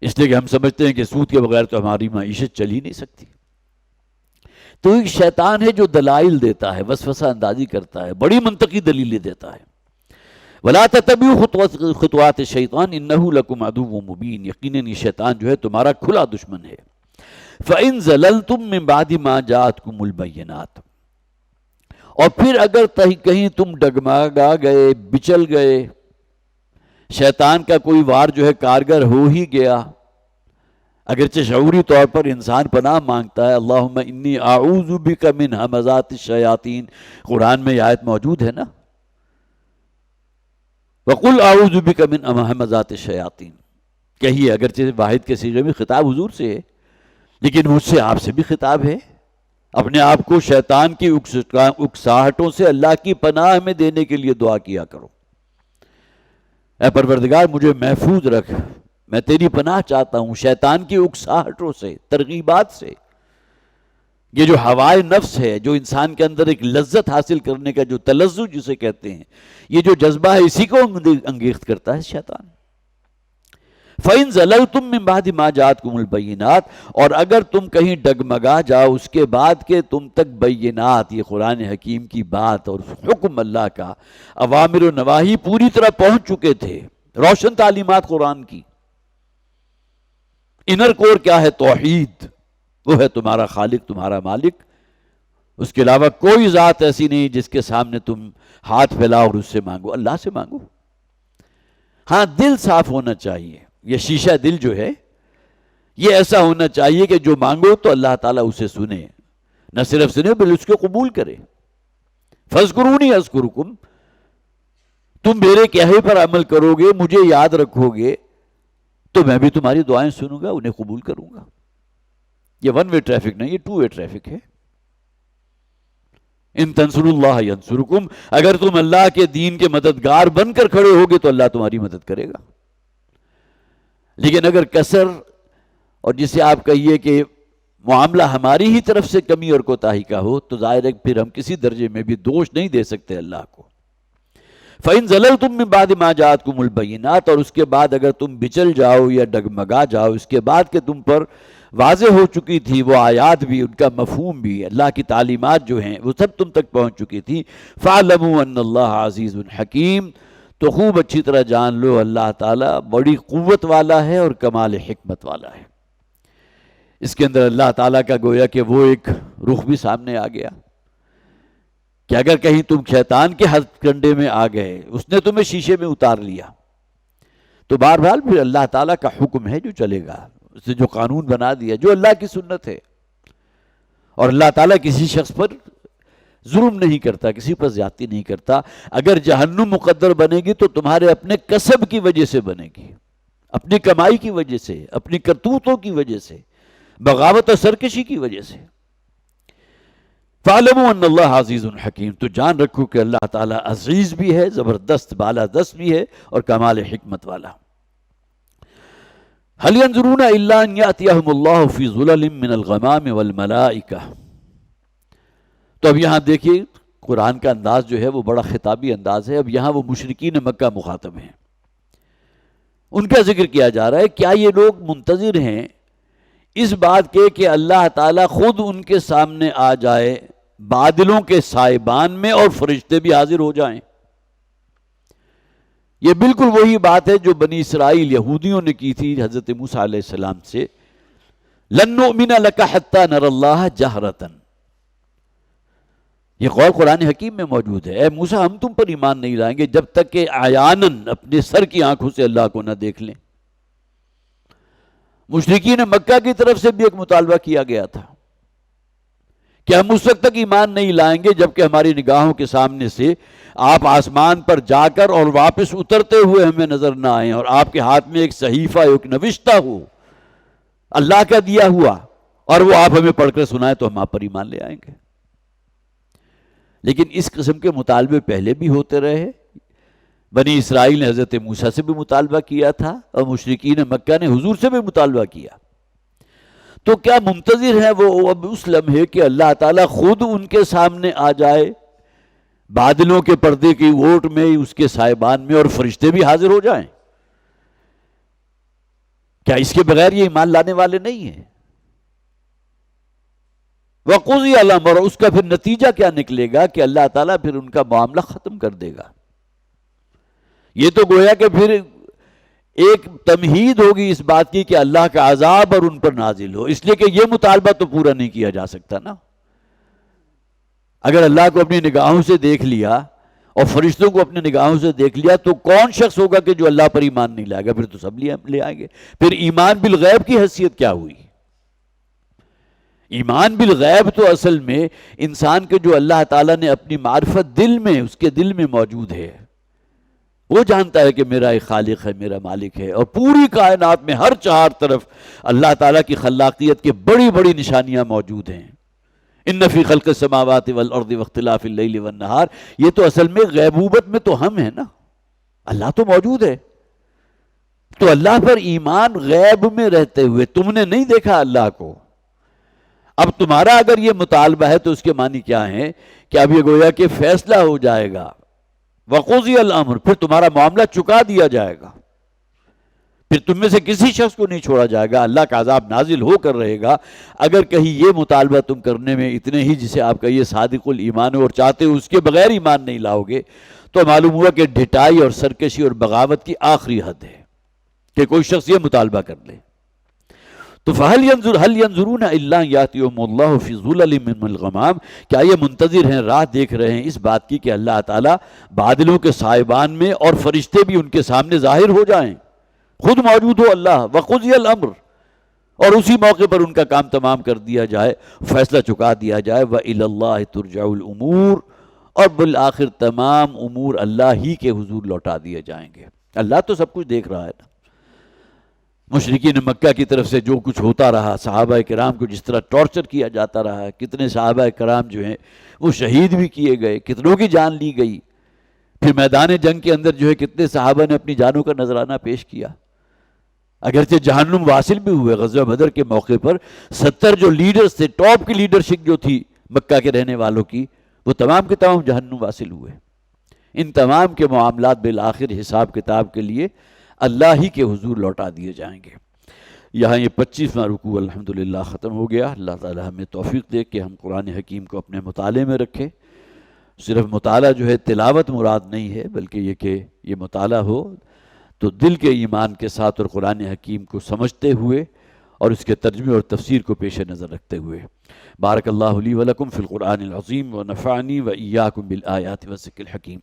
اس لیے کہ ہم سمجھتے ہیں کہ سود کے بغیر تو ہماری معیشت چل ہی نہیں سکتی۔ تو ایک شیطان ہے جو دلائل دیتا ہے، وسوسہ اندازی کرتا ہے، بڑی منطقی دلیلیں دیتا ہے۔ وَلَا تَتَّبِعُوا خُطُوَاتِ الشَّيْطَانِ إِنَّهُ لَكُمْ عَدُوٌّ مُبِينٌ، یقیناً یہ شیطان جو ہے تمہارا کھلا دشمن ہے۔ فَإِن زَلَلْتُم مِّن بَعْدِ مَا جَاءَتْكُمُ الْبَيِّنَاتُ، اور پھر اگر کہیں تم ڈگمگا گئے، بچل گئے، شیطان کا کوئی وار جو ہے کارگر ہو ہی گیا، اگرچہ شعوری طور پر انسان پناہ مانگتا ہے، اللہم انی اعوذ بک من ہمزات الشیاطین، قرآن میں یہ آیت موجود ہے نا، وَقُلْ اعوذ بک من ہمزات الشیاطین، کہیے، اگرچہ واحد کے صیغے میں خطاب حضور سے ہے، لیکن مجھ سے آپ سے بھی خطاب ہے، اپنے آپ کو شیطان کی اکساہٹوں سے اللہ کی پناہ میں دینے کے لیے دعا کیا کرو۔ اے پروردگار مجھے محفوظ رکھ، میں تیری پناہ چاہتا ہوں شیطان کی اکساہٹوں سے، ترغیبات سے۔ یہ جو ہوائے نفس ہے، جو انسان کے اندر ایک لذت حاصل کرنے کا جو تلذذ جسے کہتے ہیں، یہ جو جذبہ ہے اسی کو انگیخت کرتا ہے شیطان۔ فَإِن زَلَلْتُم مِّن بَعْدِ مَا جَاءَتْكُمُ الْبَيِّنَاتُ، اور اگر تم کہیں ڈگمگا جاؤ اس کے بعد کہ تم تک بینات، یہ قرآن حکیم کی بات اور حکم اللہ کا، اوامر و نواہی پوری طرح پہنچ چکے تھے، روشن تعلیمات قرآن کی۔ انر کور کیا ہے؟ توحید، وہ ہے تمہارا خالق، تمہارا مالک، اس کے علاوہ کوئی ذات ایسی نہیں جس کے سامنے تم ہاتھ پھیلاؤ اور اس سے مانگو، اللہ سے مانگو۔ ہاں دل صاف ہونا چاہیے، یہ شیشہ دل جو ہے یہ ایسا ہونا چاہیے کہ جو مانگو تو اللہ تعالیٰ اسے سنے، نہ صرف سنے بلکہ اس کو قبول کرے۔ فَاذْكُرُونِي أَذْكُرُكُمْ، تم میرے کہے پر عمل کرو گے، مجھے یاد رکھو گے، تو میں بھی تمہاری دعائیں سنوں گا، انہیں قبول کروں گا۔ یہ ون وے ٹریفک نہیں، یہ ٹو وے ٹریفک ہے۔ ان تنصروا اللہ ینصرکم، اگر تم اللہ کے دین کے مددگار بن کر کھڑے ہوگے تو اللہ تمہاری مدد کرے گا۔ لیکن اگر کسر اور جسے آپ کہیے کہ معاملہ ہماری ہی طرف سے کمی اور کوتاہی کا ہو تو ظاہر ہے پھر ہم کسی درجے میں بھی دوش نہیں دے سکتے اللہ کو۔ فَإِن زَلَلْتُم مِّن بَعْدِ مَا جَاءَتْكُمُ الْبَيِّنَاتُ، اور اس کے بعد اگر تم بچل جاؤ یا ڈگمگا جاؤ اس کے بعد کہ تم پر واضح ہو چکی تھی وہ آیات بھی، ان کا مفہوم بھی، اللہ کی تعلیمات جو ہیں وہ سب تم تک پہنچ چکی تھی، فَاعْلَمُوا أَنَّ اللَّهَ عَزِيزٌ حَكِيمٌ، تو خوب اچھی طرح جان لو اللہ تعالیٰ بڑی قوت والا ہے اور کمال حکمت والا ہے۔ اس کے اندر اللہ تعالیٰ کا گویا کہ وہ ایک رخ بھی سامنے آ گیا کہ اگر کہیں تم شیطان کے ہتھ کنڈے میں آ گئے، اس نے تمہیں شیشے میں اتار لیا، تو بہرحال پھر اللہ تعالیٰ کا حکم ہے جو چلے گا، اس نے جو قانون بنا دیا، جو اللہ کی سنت ہے، اور اللہ تعالیٰ کسی شخص پر ظلم نہیں کرتا، کسی پر زیادتی نہیں کرتا۔ اگر جہنم مقدر بنے گی تو تمہارے اپنے کسب کی وجہ سے بنے گی، اپنی کمائی کی وجہ سے، اپنی کرتوتوں کی وجہ سے، بغاوت اور سرکشی کی وجہ سے۔ فَاعْلَمُوا أَنَّ اللَّهَ عَزِيزٌ حَكِيمٌ، تو جان رکھو کہ اللہ تعالیٰ عزیز بھی ہے، زبردست بالادست بھی ہے اور کمال حکمت والا۔ هَلْ يَنظُرُونَ إِلَّا أَن يَأْتِيَهُمُ اللَّهُ فِي ظُلَلٍ مِّنَ الْغَمَامِ وَالْمَلَائِكَةِ۔ تو اب یہاں دیکھیے قرآن کا انداز جو ہے وہ بڑا خطابی انداز ہے۔ اب یہاں وہ مشرکین مکہ مخاطب ہیں، ان کا ذکر کیا جا رہا ہے۔ کیا یہ لوگ منتظر ہیں اس بات کے کہ اللہ تعالیٰ خود ان کے سامنے آ جائے بادلوں کے سائبان میں اور فرشتے بھی حاضر ہو جائیں؟ یہ بالکل وہی بات ہے جو بنی اسرائیل یہودیوں نے کی تھی حضرت موسیٰ علیہ السلام سے، لن نؤمن لک حتی نری اللہ جہرۃ۔ یہ قول قرآن حکیم میں موجود ہے، اے موسیٰ ہم تم پر ایمان نہیں لائیں گے جب تک کہ عیاناً اپنے سر کی آنکھوں سے اللہ کو نہ دیکھ لیں۔ مشرکین مکہ کی طرف سے بھی ایک مطالبہ کیا گیا تھا کہ ہم اس وقت تک ایمان نہیں لائیں گے جبکہ ہماری نگاہوں کے سامنے سے آپ آسمان پر جا کر اور واپس اترتے ہوئے ہمیں نظر نہ آئیں، اور آپ کے ہاتھ میں ایک صحیفہ، ایک نوشتہ ہو اللہ کا دیا ہوا، اور وہ آپ ہمیں پڑھ کر سنائیں تو ہم آپ پر ایمان لے آئیں گے۔ لیکن اس قسم کے مطالبے پہلے بھی ہوتے رہے، بنی اسرائیل نے حضرت موسیٰ سے بھی مطالبہ کیا تھا اور مشرکین مکہ نے حضور سے بھی مطالبہ کیا۔ تو کیا منتظر ہیں وہ اب اس لمحے کہ اللہ تعالیٰ خود ان کے سامنے آ جائے بادلوں کے پردے کی اوٹ میں، اس کے سائبان میں، اور فرشتے بھی حاضر ہو جائیں؟ کیا اس کے بغیر یہ ایمان لانے والے نہیں ہیں؟ وَقُضِيَ الْأَمْرُ، اور اس کا پھر نتیجہ کیا نکلے گا کہ اللہ تعالیٰ پھر ان کا معاملہ ختم کر دے گا۔ یہ تو گویا کہ پھر ایک تمہید ہوگی اس بات کی کہ اللہ کا عذاب اور ان پر نازل ہو، اس لیے کہ یہ مطالبہ تو پورا نہیں کیا جا سکتا نا۔ اگر اللہ کو اپنی نگاہوں سے دیکھ لیا اور فرشتوں کو اپنی نگاہوں سے دیکھ لیا تو کون شخص ہوگا کہ جو اللہ پر ایمان نہیں لائے گا؟ پھر تو سب لے آئیں گے۔ پھر ایمان بالغیب کی حیثیت کیا ہوئی؟ ایمان بالغیب تو اصل میں انسان کے جو اللہ تعالیٰ نے اپنی معرفت دل میں، اس کے دل میں موجود ہے، وہ جانتا ہے کہ میرا ایک خالق ہے، میرا مالک ہے، اور پوری کائنات میں ہر چار طرف اللہ تعالیٰ کی خلاقیت کی بڑی بڑی نشانیاں موجود ہیں۔ ان فی خلق السماوات والارض واختلاف اللیل والنہار، یہ تو اصل میں غیبوبت میں تو ہم ہیں نا، اللہ تو موجود ہے۔ تو اللہ پر ایمان غیب میں رہتے ہوئے تم نے نہیں دیکھا اللہ کو۔ اب تمہارا اگر یہ مطالبہ ہے تو اس کے معنی کیا ہے کہ اب یہ گویا کہ فیصلہ ہو جائے گا، وَقُضِيَ الْأَمْرُ، پھر تمہارا معاملہ چکا دیا جائے گا، پھر تم میں سے کسی شخص کو نہیں چھوڑا جائے گا، اللہ کا عذاب نازل ہو کر رہے گا۔ اگر کہیں یہ مطالبہ تم کرنے میں اتنے ہی جسے آپ کا یہ صادق الایمان ہو اور چاہتے ہو اس کے بغیر ایمان نہیں لاؤ گے، تو معلوم ہوا کہ ڈھٹائی اور سرکشی اور بغاوت کی آخری حد ہے کہ کوئی شخص یہ مطالبہ کر لے۔ تو فَهَلْ يَنظُرُونَ إِلَّا أَن يَأْتِيَهُمُ اللَّهُ فِي ظُلَلٍ مِّنَ الْغَمَامِ، کیا یہ منتظر ہیں، راہ دیکھ رہے ہیں اس بات کی کہ اللہ تعالیٰ بادلوں کے سائبان میں اور فرشتے بھی ان کے سامنے ظاہر ہو جائیں، خود موجود ہو اللہ، وَقُضِيَ الْأَمْرُ، اور اسی موقع پر ان کا کام تمام کر دیا جائے، فیصلہ چکا دیا جائے، وَإِلَى اللَّهِ تُرْجَعُ الْأُمُورُ، اور بالآخر تمام امور اللہ ہی کے حضور لوٹا دیے جائیں گے۔ اللہ تو سب کچھ دیکھ رہا ہے نا۔ مشرکین مکہ کی طرف سے جو کچھ ہوتا رہا، صحابہ کرام کو جس طرح ٹارچر کیا جاتا رہا، کتنے صحابہ کرام جو ہیں وہ شہید بھی کیے گئے، کتنوں کی جان لی گئی، پھر میدان جنگ کے اندر جو ہے کتنے صحابہ نے اپنی جانوں کا نذرانہ پیش کیا۔ اگرچہ جہنم واصل بھی ہوئے۔ غزوہ بدر کے موقع پر 70 جو لیڈرز تھے، ٹاپ کی لیڈرشپ جو تھی مکہ کے رہنے والوں کی، وہ تمام کے تمام جہنم واصل ہوئے۔ ان تمام کے معاملات بالآخر حساب کتاب کے لیے اللہ ہی کے حضور لوٹا دیے جائیں گے۔ یہاں یہ 25واں رکوع الحمدللہ ختم ہو گیا۔ اللہ تعالی ہمیں توفیق دے کہ ہم قرآن حکیم کو اپنے مطالعے میں رکھیں۔ صرف مطالعہ جو ہے تلاوت مراد نہیں ہے، بلکہ یہ کہ یہ مطالعہ ہو تو دل کے ایمان کے ساتھ اور قرآن حکیم کو سمجھتے ہوئے اور اس کے ترجمے اور تفسیر کو پیش نظر رکھتے ہوئے۔ بارک اللہ لی ولکم فی القرآن العظیم ونفعنی وإیاکم بالآیات والذکر الحکیم۔